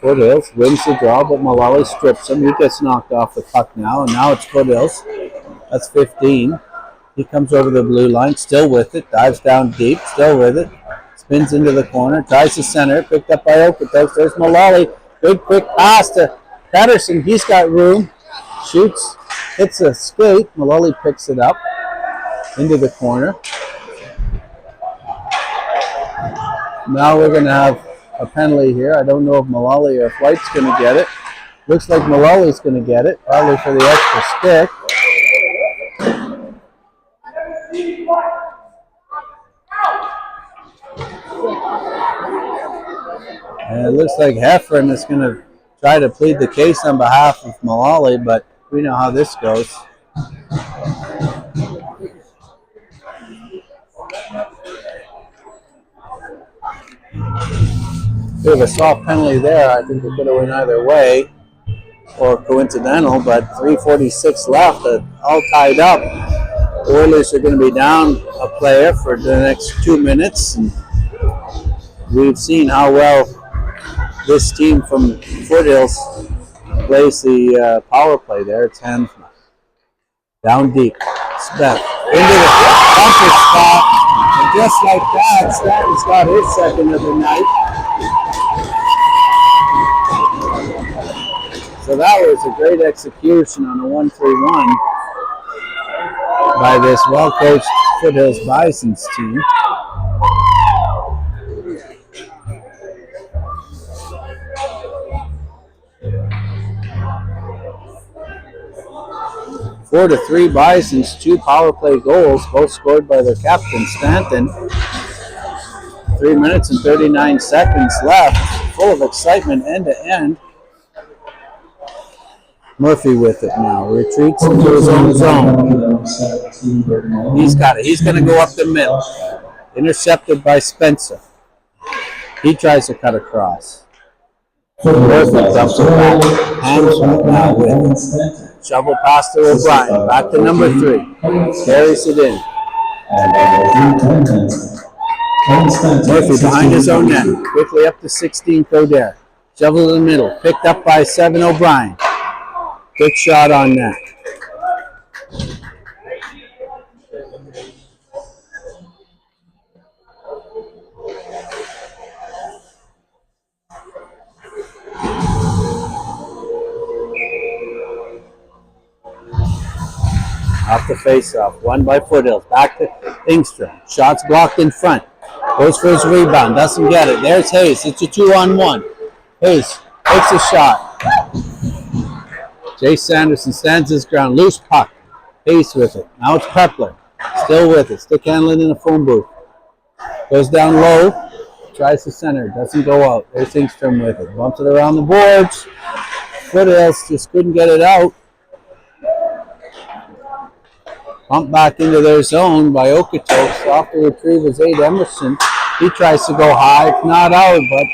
Foothills wins the draw, but Mullally strips him. He gets knocked off the puck now, and now it's Foothills. That's 15. He comes over the blue line, still with it, dives down deep, still with it, spins into the corner, tries to center, picked up by Okotoks. There's Mullally. Good quick pass to Pedersen. He's got room, shoots, hits a skate. Mullally picks it up into the corner. Now we're going to have a penalty here. I don't know if Mullally or if White's going to get it. Looks like Mullally's going to get it, probably for the extra stick. And it looks like Heffron is going to try to plead the case on behalf of Mullally, but we know how this goes. Bit of a soft penalty there. I think it could have went either way or coincidental, but 3:46 left, all tied up. The Oilers are going to be down a player for the next 2 minutes. And we've seen how well this team from Foothills plays the power play there. It's Hansma. Down deep. Speth into the bumper spot. And just like that, Stanton's got his second of the night. So that was a great execution on a 1-3-1 by this well-coached Foothills Bisons team. Four to 3 Bisons, 2 power play goals, both scored by their captain Stanton. 3 minutes and 39 seconds left, full of excitement end to end. Murphy with it now, retreats into his own zone. He's got it, he's going to go up the middle. Intercepted by Spencer. He tries to cut across. Murphy dumps it back. Hands now with it. Shovel pass to O'Brien. Back to number 3. Carries it in. Murphy behind his own net. Quickly up to 16, Coder. Shovel in the middle. Picked up by 7, O'Brien. Good shot on that. Off the face-off, won by Foothills. Back to Ingstrom. Shots blocked in front. Goes for his rebound. Doesn't get it. There's Hayes. It's a 2-on-1. Hayes takes a shot. Jay Sanderson stands his ground. Loose puck. Hayes with it. Now it's Pepler. Still with it. Stick handling in the phone booth. Goes down low. Tries to center. Doesn't go out. There's Ingstrom with it. Bumps it around the boards. Foothills just couldn't get it out. Pumped back into their zone by Okotoks. Off the retrieve is Aid Emerson. He tries to go high. It's not out, but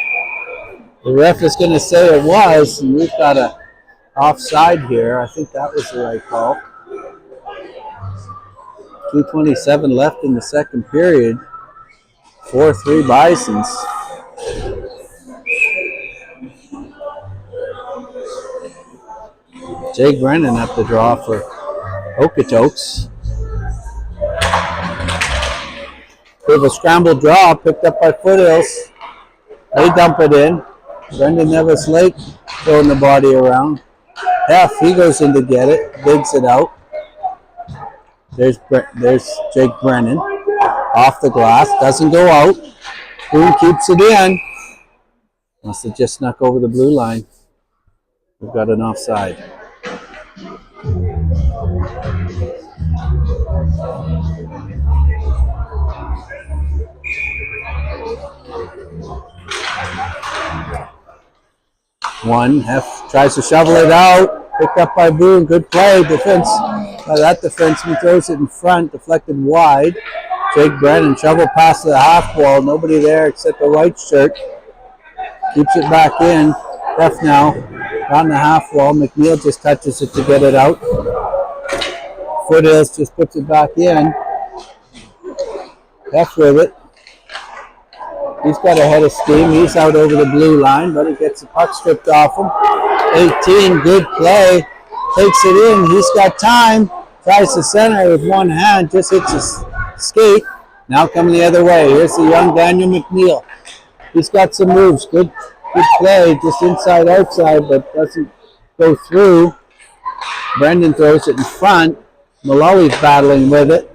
the ref is going to say it was. And we've got a offside here. I think that was the right call. 2:27 left in the second period. 4-3 Bisons. Jake Brennan at the draw for Okotoks. Bit of a scrambled draw picked up by Foothills. They dump it in. Brendan Nevis Lake throwing the body around. He goes in to get it, digs it out. There's Jake Brennan off the glass, doesn't go out. Boone keeps it in. Must have just snuck over the blue line. We've got an offside. One, Hef tries to shovel it out. Picked up by Boone. Good play. Defense. That defenseman throws it in front. Deflected wide. Jake Brennan shovel past the half wall. Nobody there except the white shirt. Keeps it back in. Hef now on the half wall. McNeil just touches it to get it out. Foothills just puts it back in. Hef with it. He's got a head of steam. He's out over the blue line, but he gets the puck stripped off him. 18, good play. Takes it in. He's got time. Tries to center with one hand. Just hits his skate. Now coming the other way. Here's the young Daniel McNeil. He's got some moves. Good play. Just inside, outside, but doesn't go through. Brendan throws it in front. Malloy's battling with it.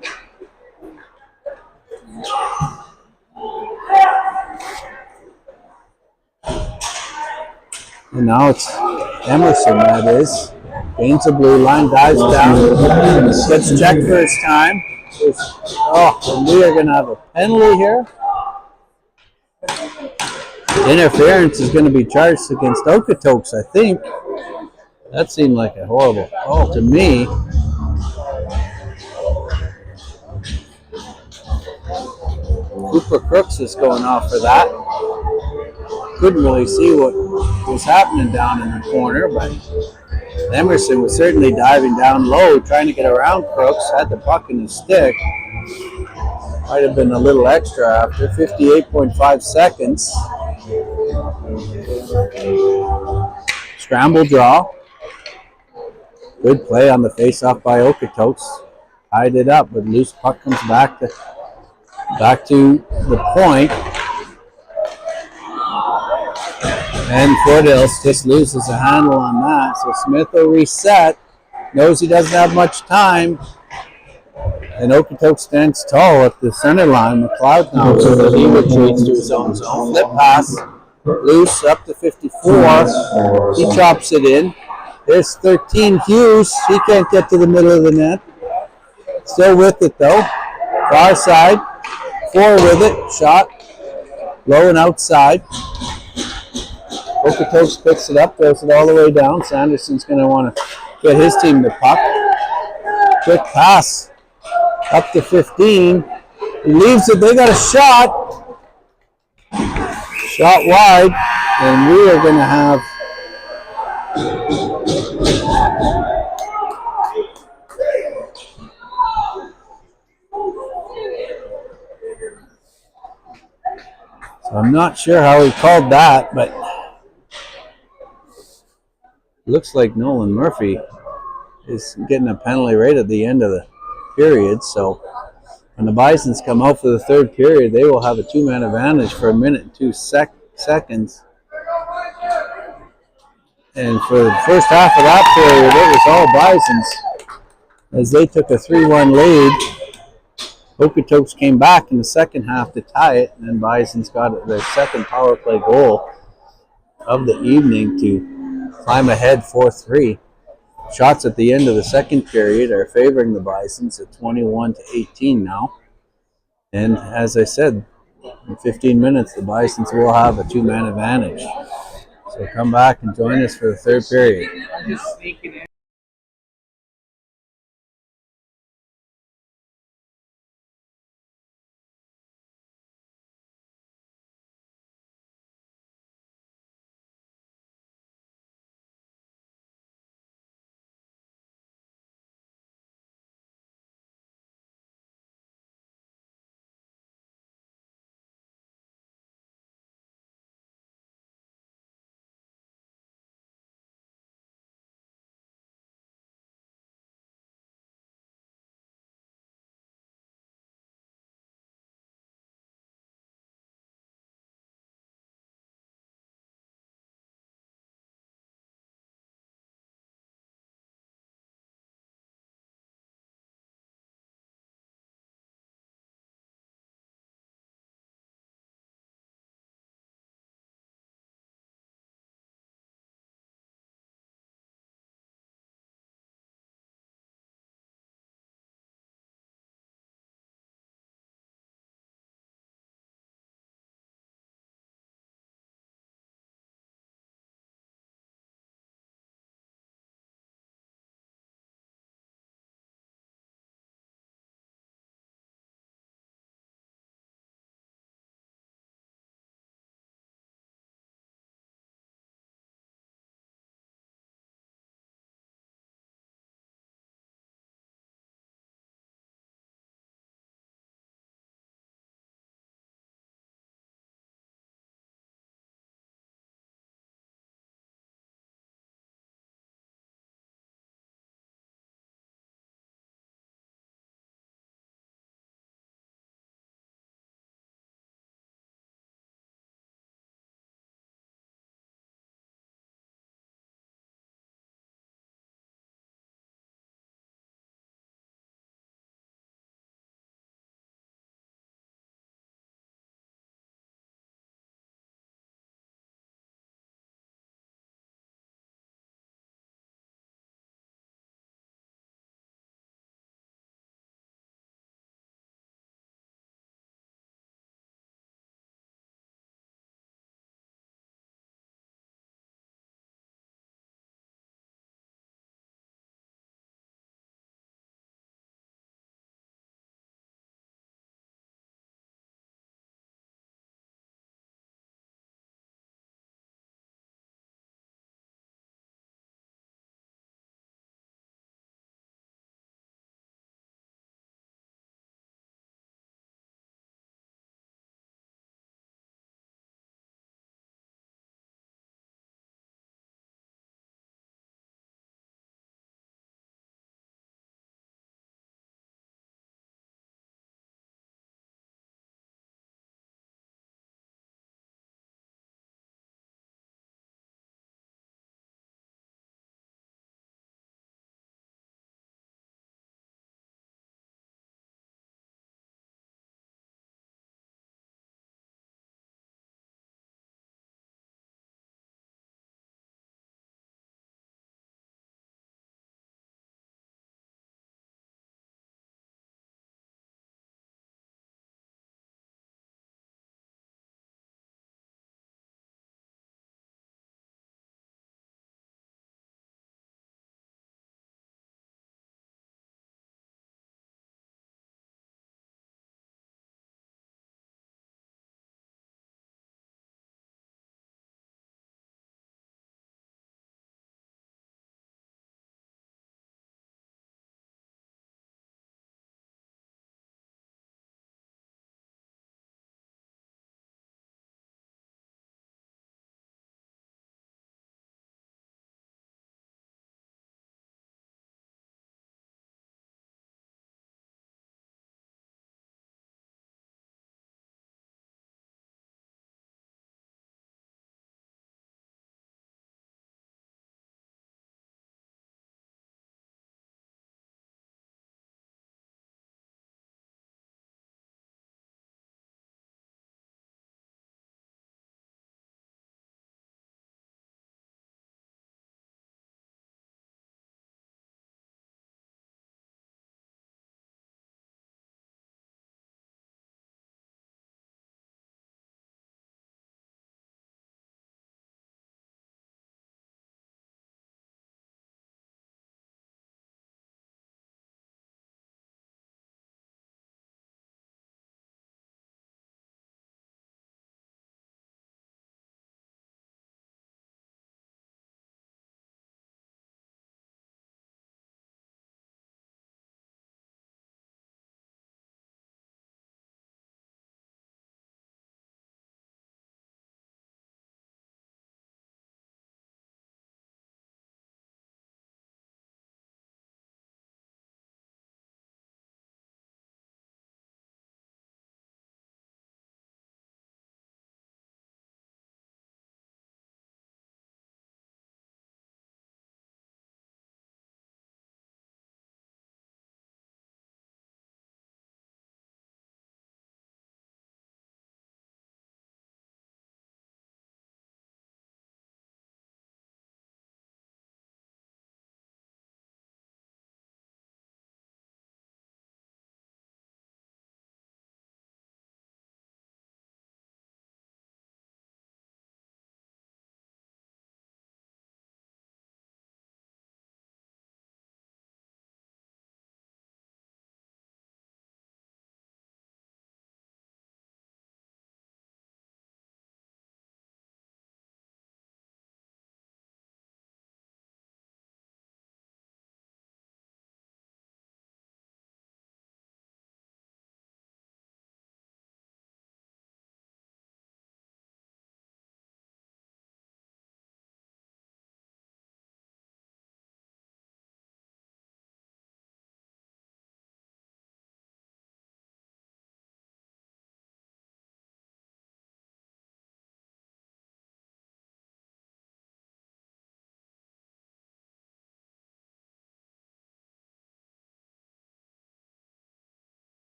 And now it's Emerson, that is. Gains the blue line, dives down, gets checked for his time. And we are going to have a penalty here. Interference is going to be charged against Okotoks, I think. That seemed like a horrible call to me. Cooper Crooks is going off for that. Couldn't really see what was happening down in the corner, but Emerson was certainly diving down low, trying to get around Crooks, had the puck in his stick. Might have been a little extra after 58.5 seconds. Scramble draw. Good play on the face-off by Okotoks. Tied it up, but loose puck comes back to the point. And Foothills just loses a handle on that. So Smith will reset. Knows he doesn't have much time. And Okotoks stands tall at the center line. McLeod now so that he retreats to his own zone. Flip pass. Loose up to 54. He chops it in. There's 13 Hughes. He can't get to the middle of the net. Still with it though. Far side. 4 with it. Shot. Low and outside. Okotoks picks it up, throws it all the way down. Sanderson's going to want to get his team the puck. Quick pass up to 15. He leaves it. They got a shot. Shot wide. And we are going to have so I'm not sure how he called that, but looks like Nolan Murphy is getting a penalty right at the end of the period. So when the Bisons come out for the third period, they will have a 2-man advantage for 1 minute and 2 seconds. And for the first half of that period, it was all Bisons as they took a 3-1 lead. Okotoks came back in the second half to tie it, and then Bisons got their second power play goal of the evening to climb ahead 4-3. Shots at the end of the second period are favoring the Bisons at 21-18 now. And as I said, in 15 minutes, the Bisons will have a 2-man advantage. So come back and join us for the third period.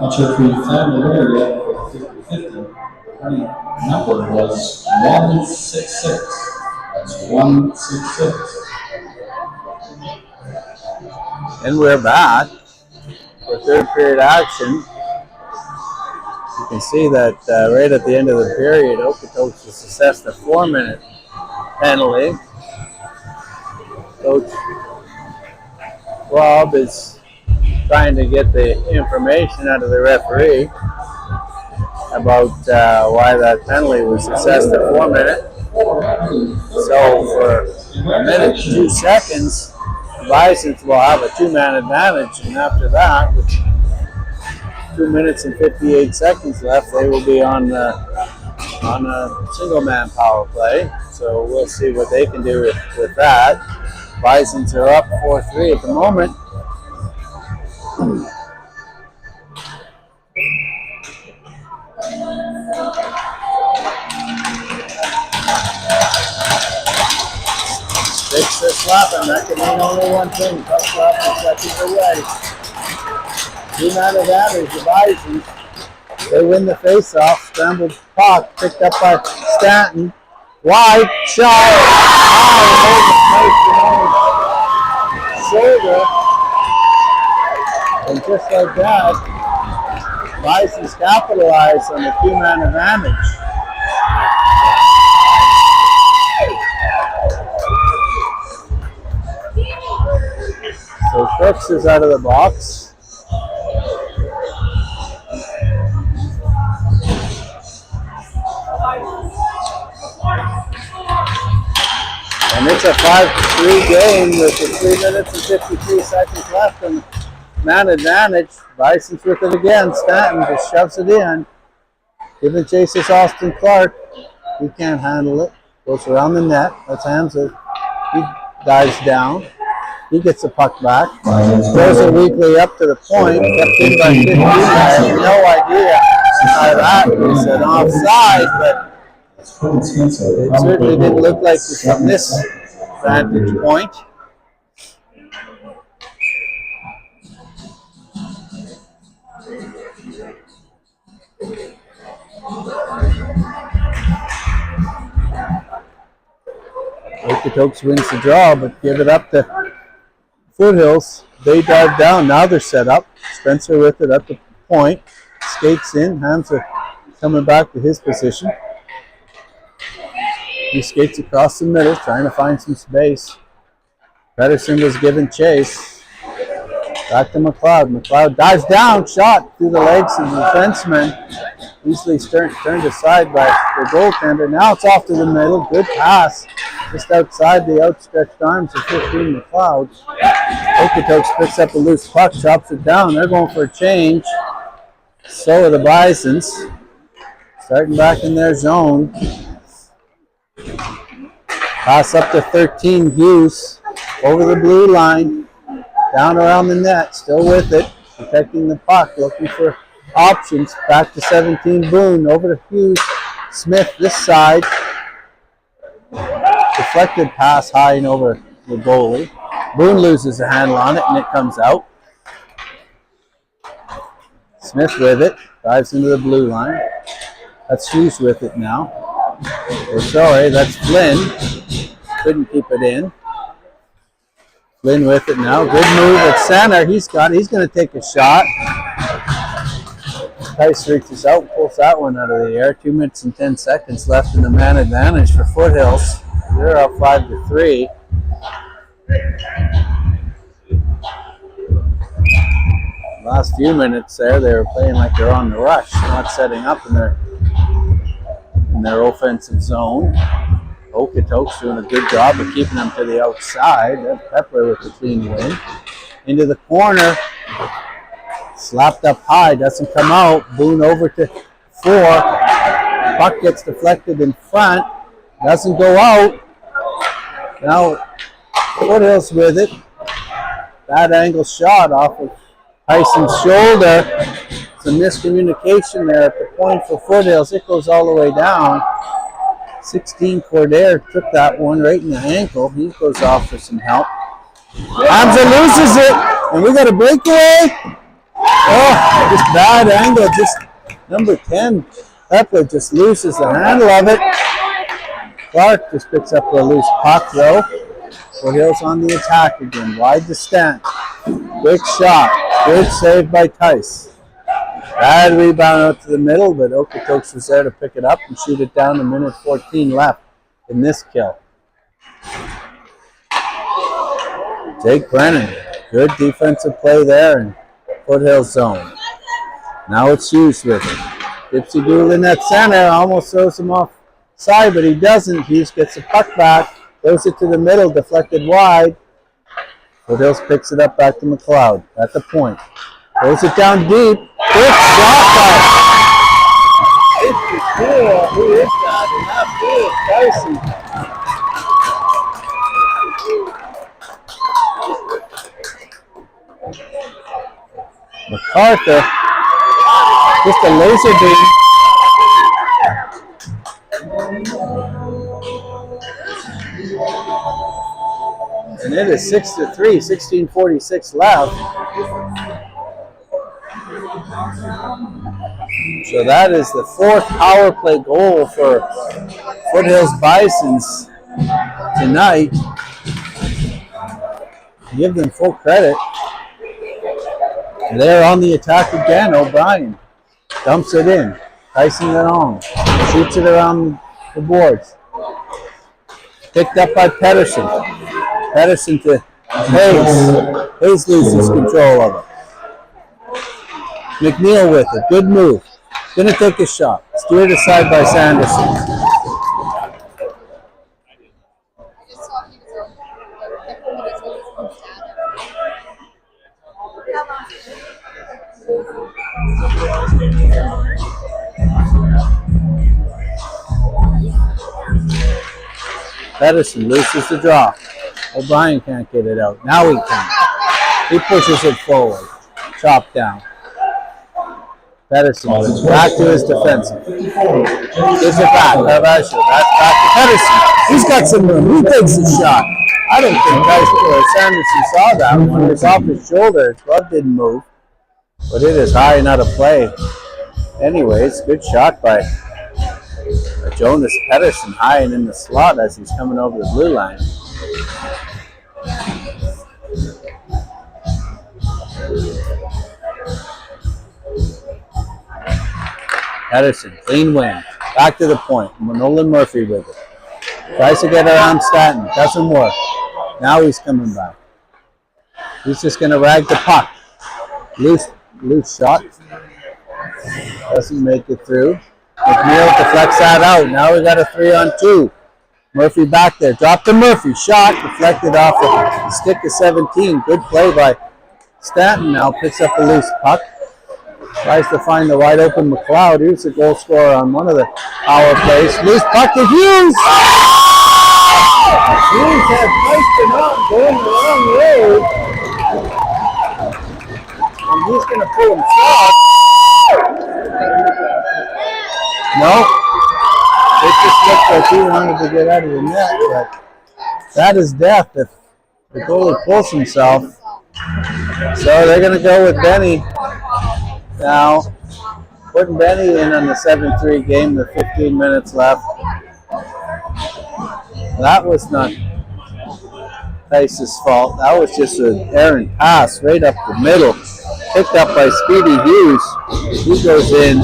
Not sure if we found the area for 50-50. The number was 166. That's 166. And we're back for third period action. You can see that right at the end of the period, Okotoks has assessed a 4-minute penalty. Coach Rob is trying to get the information out of the referee about why that penalty was assessed at 4 minutes. So for a minute and 2 seconds, the Bisons will have a 2-man advantage, and after that, with 2 minutes and 58 seconds left, they will be on a single-man power play. So we'll see what they can do with that. Bisons are up 4-3 at the moment. Sticks are slapping. That can mean only one thing. Tough slap and seconds away. 2-man advantage, the Bisons. They win the face-off. Scrambled puck picked up by Stanton. Wide shot. Shoulder. And just like that, Bisons capitalized on the 2-man advantage. So Crooks is out of the box. And it's a 5-3 game with 3 minutes and 53 seconds left and man advantage. Bison's with it again. Stanton just shoves it in. Giving chase is Austin Clark. He can't handle it. Goes around the net. That's Hamza. He dives down. He gets the puck back. Throws it weakly up to the point. Kept in by 15. I have no idea how that was an offside, but it certainly didn't look like it from this vantage point. Okotoks wins the draw, but give it up to Foothills. They dive down. Now they're set up. Spencer with it at the point. Skates in. Hamza coming back to his position. He skates across the middle, trying to find some space. Pedersen was given chase. Back to McLeod. McLeod dives down. Shot through the legs of the defenseman. Easily turned aside by the goaltender. Now it's off to the middle. Good pass. Just outside the outstretched arms of 15 McLeod. Okotoks picks up a loose puck, chops it down. They're going for a change. So are the Bisons. Starting back in their zone. Pass up to 13 Hughes. Over the blue line. Down around the net. Still with it. Protecting the puck. Looking for options. Back to 17 Boone. Over to Hughes. Smith this side. Deflected pass high and over the goalie. Boone loses a handle on it and it comes out. Smith with it. Dives into the blue line. That's Hughes with it now. Or sorry, that's Flynn. Couldn't keep it in. Flynn with it now. Good move at center. He's going to take a shot. Tice reaches out and pulls that one out of the air. 2 minutes and 10 seconds left in the man advantage for Foothills. They're up 5-3. Last few minutes there, they were playing like they're on the rush, not setting up in their offensive zone. Okotoks doing a good job of keeping them to the outside. Pepler with the clean win. Into the corner. Slapped up high, doesn't come out. Boone over to 4. Puck gets deflected in front. Doesn't go out. Now Foothills with it. Bad angle shot off of Tyson's shoulder. It's a miscommunication there at the point for Foothills. It goes all the way down. 16 Cordair took that one right in the ankle. He goes off for some help. Hamza loses it, and we got a breakaway. Oh, just bad angle. Just number 10. Pepper just loses the handle of it. Clark just picks up the loose puck though. Foothills on the attack again. Wide to Stant. Quick shot. Good save by Tice. Bad rebound out to the middle, but Okotoks was there to pick it up and shoot it down. A minute 14 left in this kill. Jake Brennan. Good defensive play there in Foothills zone. Now it's Hughes with it. Dipsy Doolin at center. Almost throws him off side, but he doesn't. Hughes gets the puck back. Throws it to the middle. Deflected wide. Foothills picks it up back to McLeod at the point. Throws it down deep. Good shot by 54. Who is that? And that is Dicey. MacArthur. Just a laser beam. And it is 6-3, 16:46 left. So that is the fourth power play goal for Foothills Bisons tonight. Give them full credit. They're on the attack again. O'Brien dumps it in. Tyson it on. Shoots it around the boards. Picked up by Pedersen. Pedersen to Hayes. Hayes loses control of it. McNeil with it. Good move. Gonna take a shot. Steered aside by Sanderson. Pedersen loses the draw. O'Brien can't get it out. Now he can. He pushes it forward. Chopped down. Pedersen back to his defensive. Gives it back. That's back to Pedersen. He's got some room. He takes a shot. I don't think Sanderson saw that one. It was off his shoulder. His glove didn't move. But it is high and out of play. Anyways, good shot by Jonas Pedersen, high and in the slot as he's coming over the blue line. Pedersen, clean win. Back to the point. Nolan Murphy with it. Tries to get around Stanton. Doesn't work. Now he's coming back. He's just going to rag the puck. Loose shot. Doesn't make it through. McNeil deflects that out. Now we got a 3-on-2. Murphy back there. Drop to Murphy. Shot. Deflected off the stick of 17. Good play by Stanton. Now picks up the loose puck. Tries to find the wide open McLeod. Here's the goal scorer on one of the power plays. Loose puck to Hughes. Hughes has placed it on going the wrong way. And he's going to pull himself. No. It just looked like he wanted to get out of the net, but that is death if the goalie pulls himself. So they're going to go with Benny now. Putting Benny in on the 7-3 game with 15 minutes left. That was not Tice's fault. That was just an errant pass right up the middle. Picked up by Speedy Hughes. He goes in,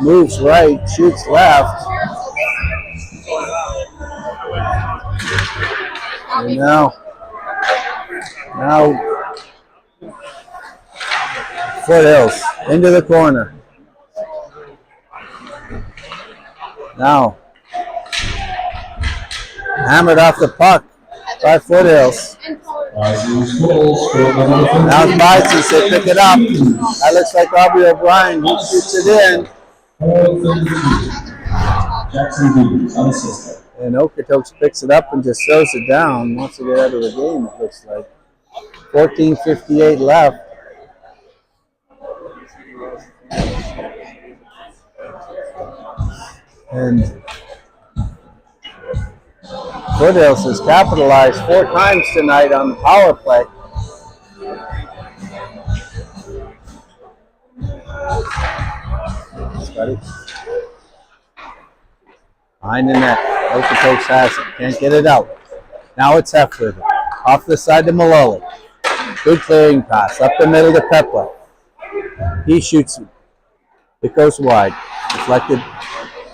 moves right, shoots left. And now Foothills into the corner. Now hammered off the puck by Foothills. Now Bisons, they pick it up. That looks like Aubrey O'Brien. He shoots it in. And Okotoks picks it up and just throws it down. Wants to get out of the game, it looks like. 14:58 left. And Foothills has capitalized 4 times tonight on the power play. Thanks, buddy. Behind the net. Okotoks has it. Can't get it out. Now it's Heflin. Off the side to Maloli. Good clearing pass. Up the middle to Pepler. He shoots it. It goes wide. Deflected.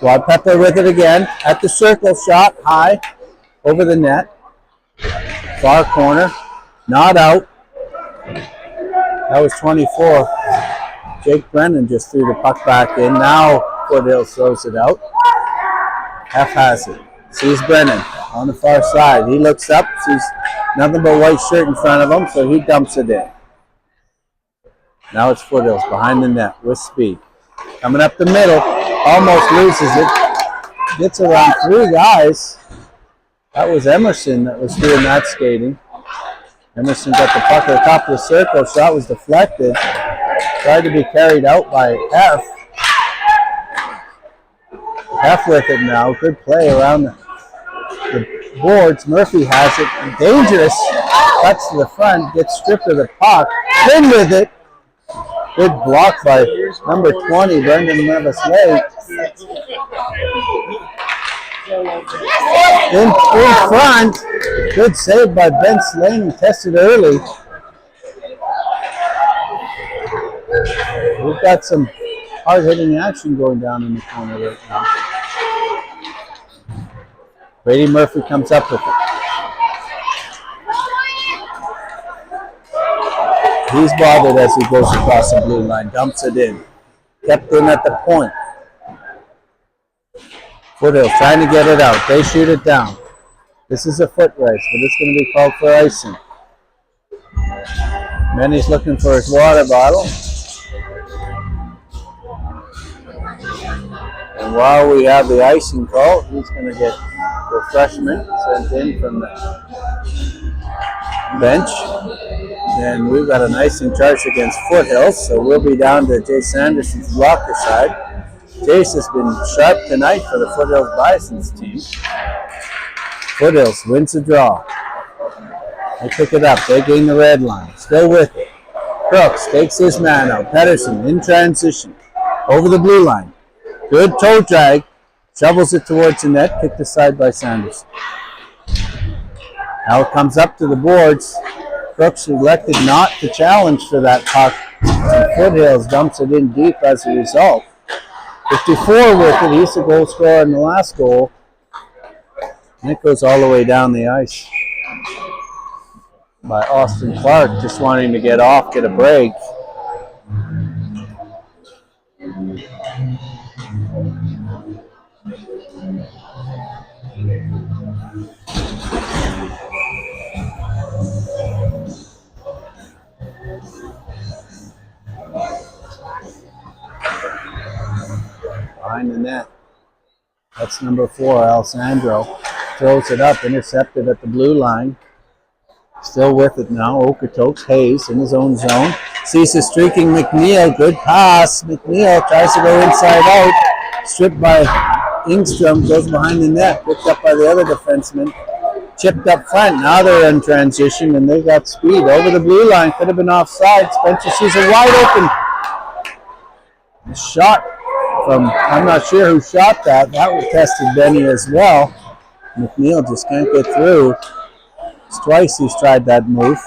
Wide. Pepler with it again. At the circle. Shot high. Over the net. Far corner. Not out. That was 24. Jake Brennan just threw the puck back in. Now Foothills throws it out. F has it. Sees Brennan on the far side. He looks up, sees nothing but white shirt in front of him, so he dumps it in. Now it's Foothills behind the net with speed. Coming up the middle, almost loses it. Gets around three guys. That was Emerson that was doing that skating. Emerson got the puck at the top of the circle. Shot was deflected. Tried to be carried out by F. F with it now. Good play around the boards. Murphy has it. Dangerous. Cuts to the front. Gets stripped of the puck. In with it. Good block by number 20, Brendan Levis-Lake. In front. Good save by Ben Slane. Tested early. We've got some hard-hitting action going down in the corner right now. Brady Murphy comes up with it. He's bothered as he goes across the blue line, dumps it in. Kept in at the point. Foothills trying to get it out. They shoot it down. This is a foot race, but it's going to be called for icing. Manny's looking for his water bottle. And while we have the icing call, he's going to get refreshment sent in from the bench. And we've got an icing charge against Foothills, so we'll be down to Jace Anderson's blocker side. Jace has been sharp tonight for the Foothills Bison's team. Foothills wins the draw. They pick it up. They gain the red line. Still with it. Crooks takes his man out. Pedersen in transition. Over the blue line. Good toe drag. Shovels it towards the net. Kicked aside by Sanderson. Now it comes up to the boards. Crooks elected not to challenge for that puck. And Foothills dumps it in deep as a result. 54 with it. He's the goal scorer in the last goal. And it goes all the way down the ice by Austin Clark, just wanting to get off, get a break. Behind the net. That's number 4, Alessandro. Throws it up, intercepted at the blue line. Still with it now. Okotoks, Hayes in his own zone. Sees the streaking McNeil. Good pass. McNeil tries to go inside out. Stripped by Ingstrom. Goes behind the net. Picked up by the other defenseman. Chipped up front. Now they're in transition and they got speed. Over the blue line. Could have been offside. Spencer sees a wide open shot from, I'm not sure who shot that. That was tested Benny as well. McNeil just can't get through. It's twice he's tried that move.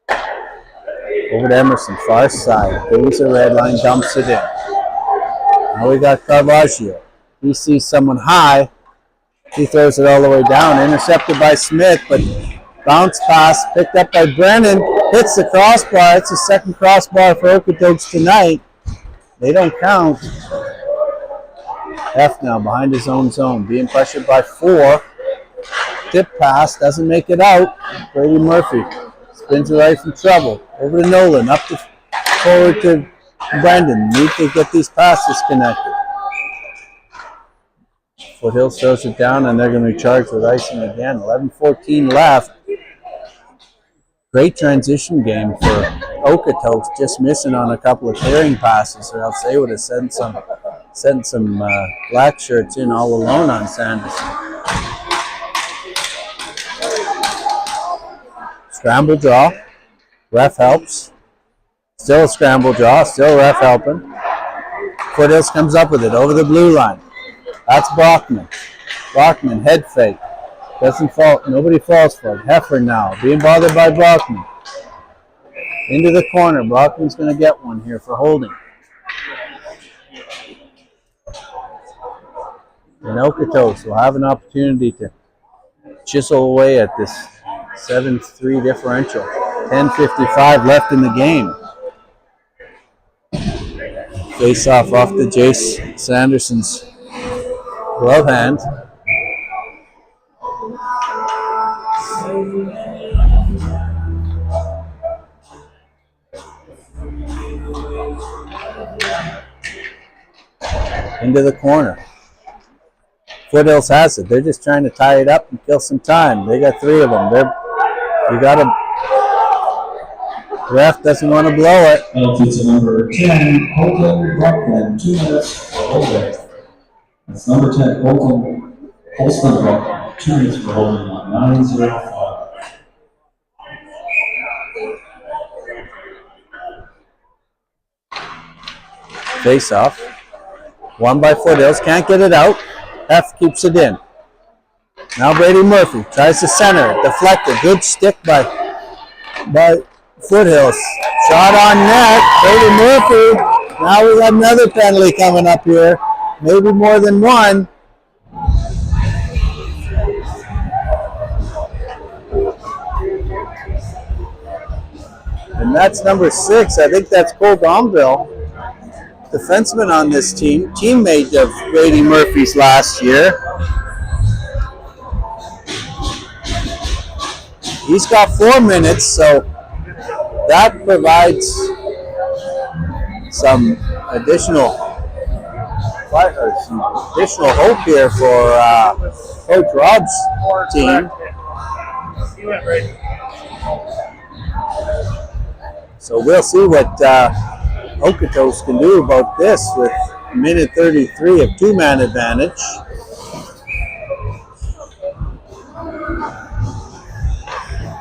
Over to Emerson, far side. Brings the red line, dumps it in. Now we got Caravaggio. He sees someone high. He throws it all the way down. Intercepted by Smith, but bounce pass picked up by Brennan. Hits the crossbar. It's the second crossbar for Okotoks tonight. They don't count. F now behind his own zone. Being pressured by 4. Tip pass. Doesn't make it out. Brady Murphy spins away from trouble. Over to Nolan. Up to forward to Brandon. Need to get these passes connected. Foothills throws it down and they're going to be charged with icing again. 11:14 left. Great transition game for Okotoks, just missing on a couple of clearing passes, or else they would have sent some black shirts in all alone on Sanderson. Scramble draw. Ref helps. Still a scramble draw. Still ref helping. Foothills comes up with it over the blue line. That's Brockman. Brockman, head fake. Doesn't fall. Nobody falls for it. Heifer now. Being bothered by Brockman. Into the corner. Brockman's going to get one here for holding. And Okotoks will have an opportunity to chisel away at this 7-3 differential. 10:55 left in the game. Face off to Jace Sanderson's glove hand. Into the corner. Foothills has it. They're just trying to tie it up and kill some time. They got 3 of them. You got to. Ref doesn't want to blow it. Penalty to number 10, Colton Brockman, 2 minutes for holding. That's number 10, Colton Brockman, 2 minutes for holding on 9:05. Face off. One by Foothills. Can't get it out. F keeps it in. Now Brady Murphy tries to center it. Deflected. Good stick by Foothills. Shot on net. Brady Murphy. Now we got another penalty coming up here. Maybe more than one. And that's number 6. I think that's Cole Domville. Defenseman on this team. Teammate of Brady Murphy's last year. He's got 4 minutes, so that provides some additional hope here for Coach Rob's team. So we'll see what Okotoks can do about this with minute 33 of 2-man advantage.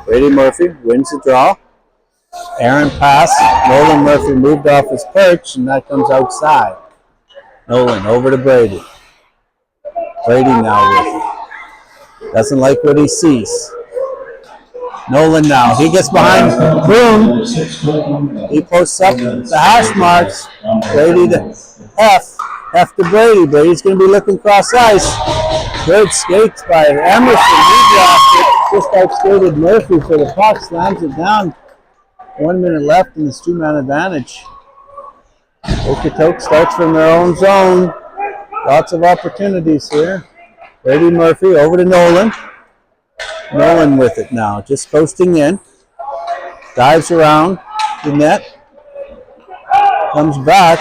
Brady Murphy wins the draw. Aaron pass. Nolan Murphy moved off his perch, and that comes outside. Nolan over to Brady. Brady now with it. Doesn't like what he sees. Nolan now. He gets behind Boone. He posts up the hash marks. Brady to F. F to Brady. Brady's going to be looking cross ice. Good skates by Emerson. He dropped it. Just outskated Murphy for the puck. Slams it down. 1 minute left in this 2-man advantage. Okotoks starts from their own zone. Lots of opportunities here. Brady Murphy over to Nolan. Nolan with it now, just coasting in. Dives around the net. Comes back.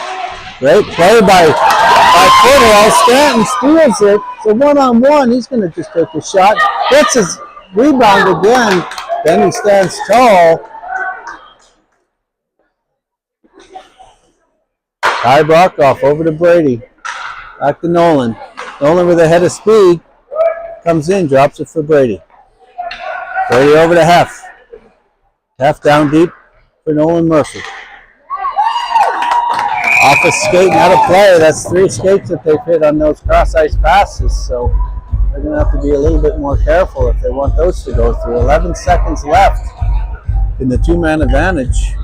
Great play by Foothills. Stanton steals it. So 1-on-1, he's going to just take a shot. Gets his rebound again. Then he stands tall. Ty Brockoff over to Brady. Back to Nolan. Nolan with a head of speed. Comes in, drops it for Brady. Brady over to Hef. Hef down deep for Nolan Murphy. Off a skate, not a play. That's 3 skates that they've hit on those cross-ice passes, so they're going to have to be a little bit more careful if they want those to go through. 11 seconds left in the 2-man advantage.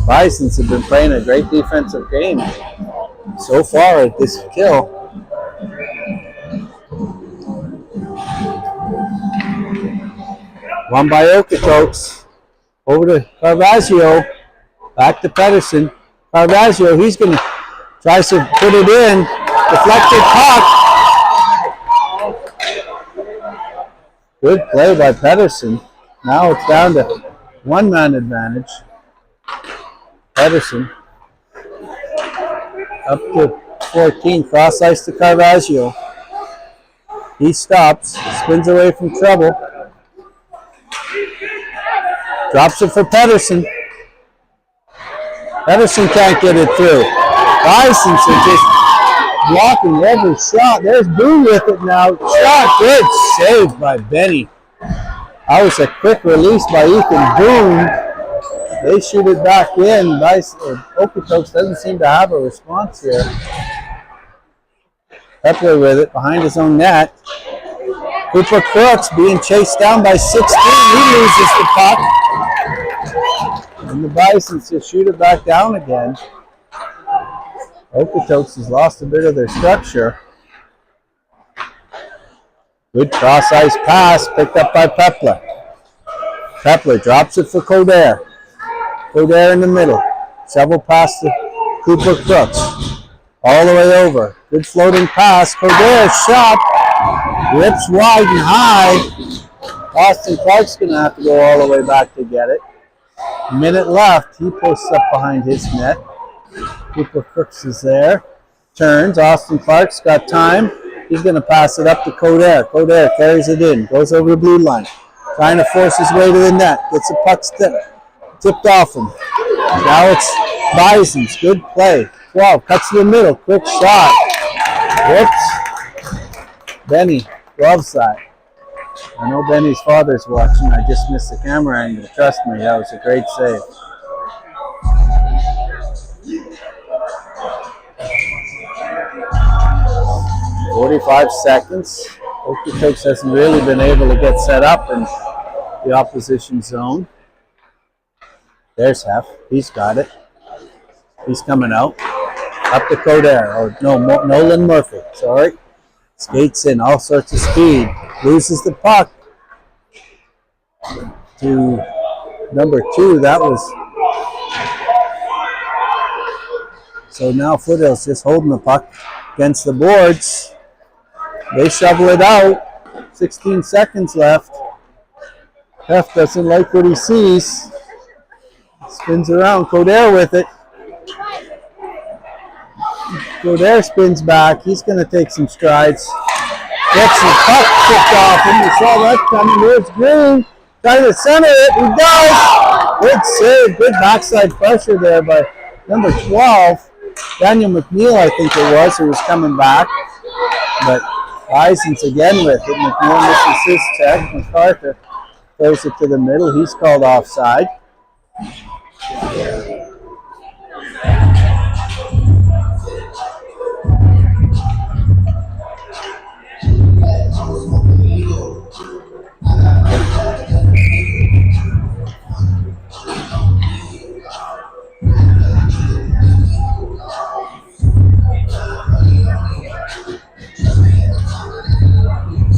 Bisons have been playing a great defensive game so far at this kill. One by Okotoks. Over to Carvazio. Back to Pedersen. Carvazio, he's going to try to put it in. Deflected puck. Good play by Pedersen. Now it's down to 1-man advantage. Pedersen up to 14, cross ice to Carvazio. He stops, spins away from trouble. Drops it for Pedersen. Pedersen can't get it through. Bisons are just blocking every shot. There's Boone with it now. Shot, good save by Benny. That was a quick release by Ethan Boone. They shoot it back in. Nice. Okotoks doesn't seem to have a response here. Pepler with it behind his own net. Cooper Crooks being chased down by 16. He loses the puck. And the Bisons just shoot it back down again. Okotoks has lost a bit of their structure. Good cross-ice pass picked up by Pepler. Pepler drops it for Coder. Coder in the middle. Shovel pass to Cooper Crooks. All the way over. Good floating pass. Coder shot. Rips wide and high. Austin Clark's going to have to go all the way back to get it. Minute left. He posts up behind his net. Cooper Crooks is there. Turns. Austin Clark's got time. He's going to pass it up to Coder. Coder carries it in. Goes over the blue line. Trying to force his way to the net. Gets the puck tipped off him. Now it's Bison's. Good play. 12. Cuts to the middle. Quick shot. Whoops. Benny. Glove side. I know Benny's father's watching. I just missed the camera angle. Trust me, that was a great save. "45 seconds. Okotoks hasn't really been able to get set up in the opposition zone. There's Hef. He's got it. He's coming out. Up to Coder. Or no, Nolan Murphy. Sorry. Skates in, all sorts of speed. Loses the puck to number 2. That was... So now Foothills just holding the puck against the boards. They shovel it out. 16 seconds left. Hef doesn't like what he sees. Spins around. Coder with it. Coder spins back. He's going to take some strides. Gets the puck tipped off him. We saw that coming. There's Green. Trying to center it. He does. Good save. Good backside pressure there by number 12. Daniel McNeil, I think it was, who was coming back. But Bison's again with it. McNeil misses his check. MacArthur throws it to the middle. He's called offside.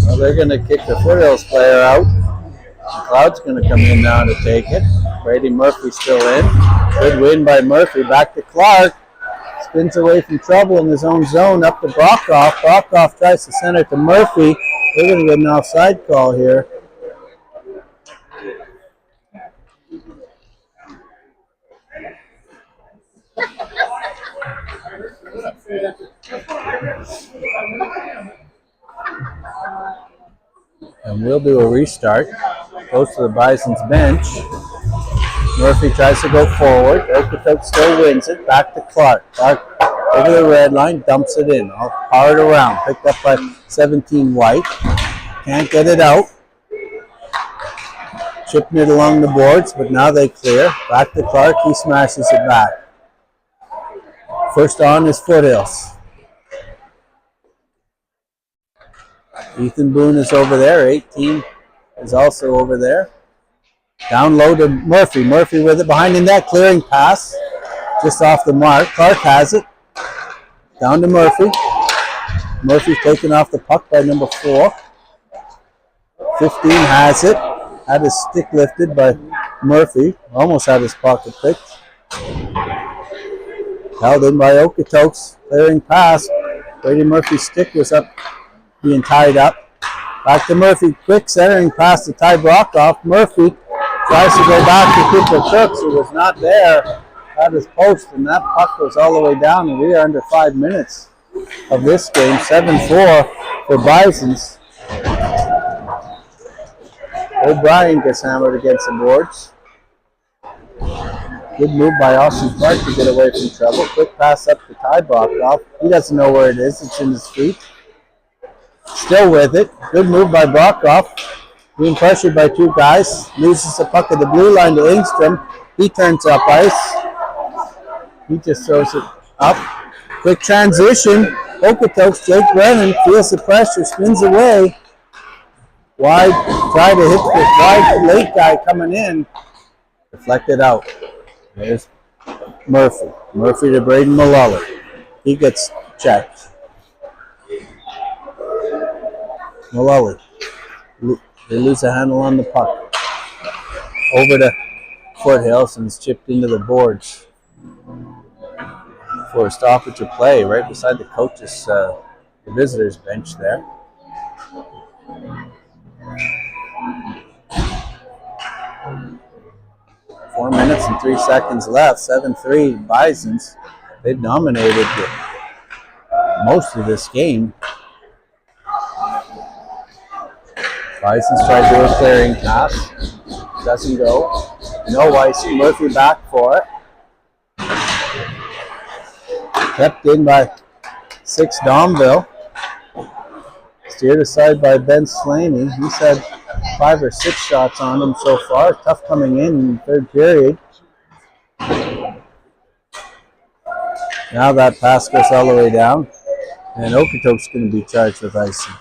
Well, they're going to kick the Foothills player out. McLeod's going to come in now to take it. Brady Murphy still in. Good win by Murphy. Back to Clark. Spins away from trouble in his own zone. Up to Brockhoff. Brockhoff tries to send it to Murphy. They're going to get an offside call here. And we'll do a restart. Goes to the Bison's bench. Murphy tries to go forward. Okotoks still wins it. Back to Clark. Clark over the red line, dumps it in. All hard around. Picked up by 17 White. Can't get it out. Chipping it along the boards, but now they clear. Back to Clark. He smashes it back. First on is Foothills. Ethan Boone is over there. 18 is also over there. Down low to Murphy. Murphy with it behind the net. Clearing pass. Just off the mark. Clark has it. Down to Murphy. Murphy taken off the puck by number 4. 15 has it. Had his stick lifted by Murphy. Almost had his pocket picked. Held in by Okotoks. Clearing pass. Brady Murphy's stick was up, being tied up. Back to Murphy. Quick centering pass to Ty Brockhoff. Murphy tries to go back to Cooper Crooks, who was not there at his post, and that puck goes all the way down, and we are under 5 minutes of this game. 7-4 for Bisons. O'Brien gets hammered against the boards. Good move by Austin Clark to get away from trouble. Quick pass up to Ty Brockhoff. He doesn't know where it is. It's in his feet. Still with it. Good move by Brockhoff. Being pressured by two guys. Loses the puck at the blue line to Ingstrom. He turns up ice. He just throws it up. Quick transition. Okotoks, Jake Brennan feels the pressure, spins away. Wide, try to hit the wide late guy coming in. Deflected out. There's Murphy. Murphy to Braden Mullally. He gets checked. Mullally. They lose a handle on the puck. Over to Foothills and it's chipped into the boards for a stoppage of play right beside the coaches, the visitors bench there. Four minutes and 3 seconds left. 7-3 Bisons. They've dominated most of this game. Bisons tried to do a clearing pass. Doesn't go. No ice. Murphy back for it. Kept in by 6 Domville. Steered aside by Ben Slaney. He's had 5 or 6 shots on him so far. Tough coming in the third period. Now that pass goes all the way down. And Okotoks going to be charged with icing.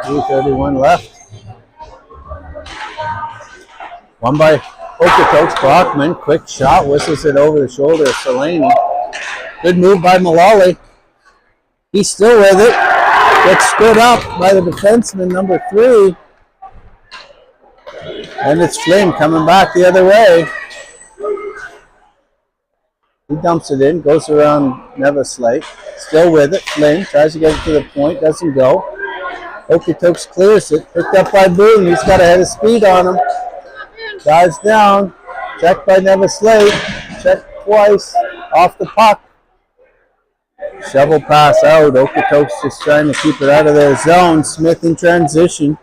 .31 left. One by Okotoks. Brockman, quick shot, whistles it over the shoulder of Delaney. Good move by Mullally. He's still with it. Gets stood up by the defenseman, number 3. And it's Flynn coming back the other way. He dumps it in, goes around Nevis Lake. Still with it. Flynn tries to get it to the point, doesn't go. Okotoks clears it. Picked up by Boone. He's got a head of speed on him. Dives down. Checked by Nevis Lake. Checked twice. Off the puck. Shovel pass out. Okotoks just trying to keep it out of their zone. Smith in transition.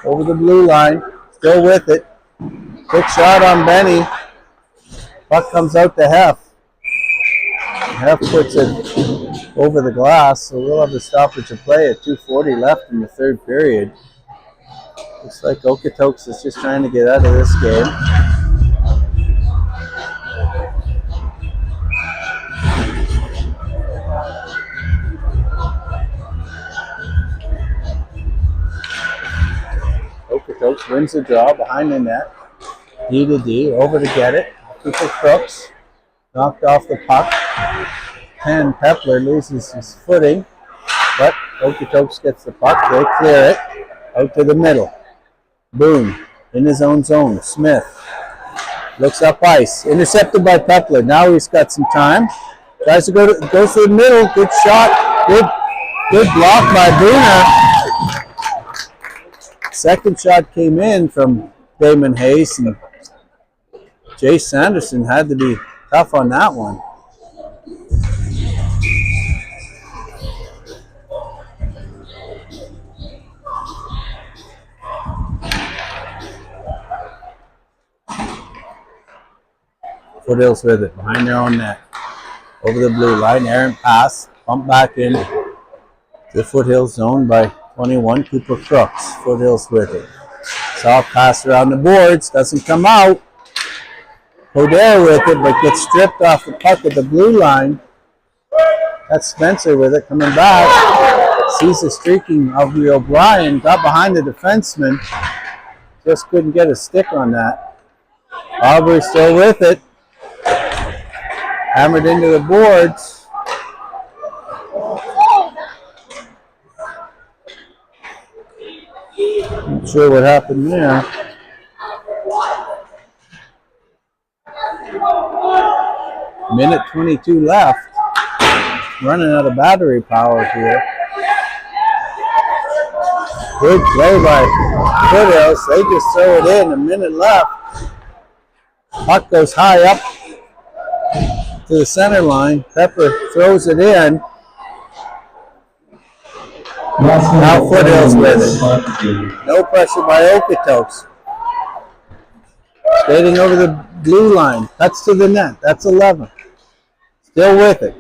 Over the blue line. Still with it. Quick shot on Benny. Puck comes out to Heff. Heff puts it over the glass, so we'll have the stoppage of play at 2:40 left in the third period. Looks like Okotoks is just trying to get out of this game. Okotoks wins the draw behind the net. D to D, over to get it. Cooper Crooks knocked off the puck. Ken Pepler loses his footing, but Okotoks gets the puck. They clear it out to the middle. Boone in his own zone. Smith looks up ice. Intercepted by Pepler. Now he's got some time. Tries to goes to the middle. Good shot. Good block by Booner. Second shot came in from Damon Hayes, and Jace Sanderson had to be tough on that one. Foothills with it behind their own net. Over the blue line, errant pass, pump back in to the Foothills zone by 21, Cooper Crooks. Foothills with it. Soft pass around the boards, doesn't come out. Hodare with it, but gets stripped off the puck at the blue line. That's Spencer with it, coming back. Sees the streaking of the O'Brien, got behind the defenseman. Just couldn't get a stick on that. Aubrey still with it. Hammered into the boards. Not sure what happened there. Minute 22 left. Running out of battery power here. Good play by Foothills. They just throw it in. A minute left. Puck goes high up to the center line. Pepper throws it in. Now Foothills with it. No pressure by Okotoks. Skating over the blue line. Cuts to the net. That's 11. Still with it.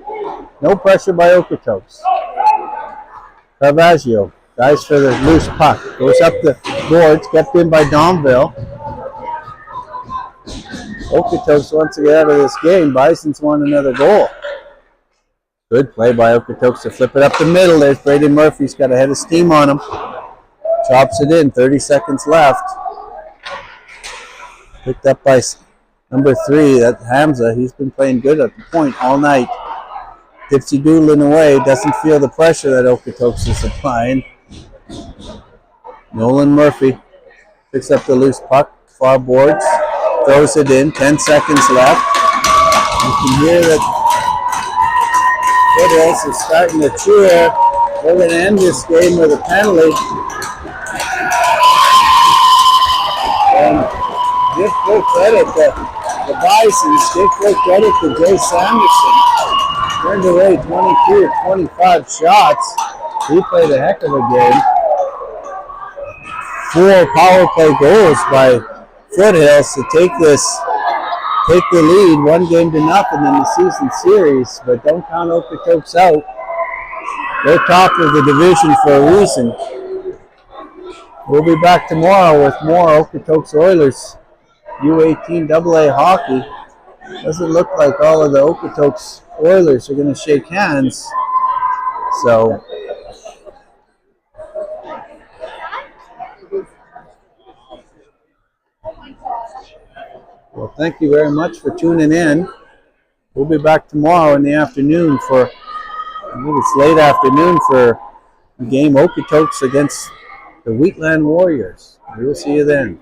No pressure by Okotoks. Caravaggio. Guys for the loose puck. Goes up the boards. Kept in by Domville. Okotoks wants to get out of this game. Bison's won another goal. Good play by Okotoks to flip it up the middle. There's Brady Murphy. He's got a head of steam on him. Chops it in. 30 seconds left. Picked up by number 3. That's Hamza. He's been playing good at the point all night. Dipsy doodling away. Doesn't feel the pressure that Okotoks is applying. Nolan Murphy picks up the loose puck. Far boards. Throws it in. 10 seconds left. You can hear that Foothills is starting to cheer. We're going to end this game with a penalty. And give full credit to the Bisons. Give full credit to Jay Sanderson. Turned away 22 of 25 shots. He played a heck of a game. 4 power play goals by Foothills to take the lead 1 game to nothing in the season series, but don't count Okotoks out. They're top of the division for a reason. We'll be back tomorrow with more Okotoks Oilers U18 AA hockey. Doesn't look like all of the Okotoks Oilers are going to shake hands. So well, thank you very much for tuning in. We'll be back tomorrow in the afternoon for, I think it's late afternoon, for the game Okotoks against the Wheatland Warriors. We will see you then.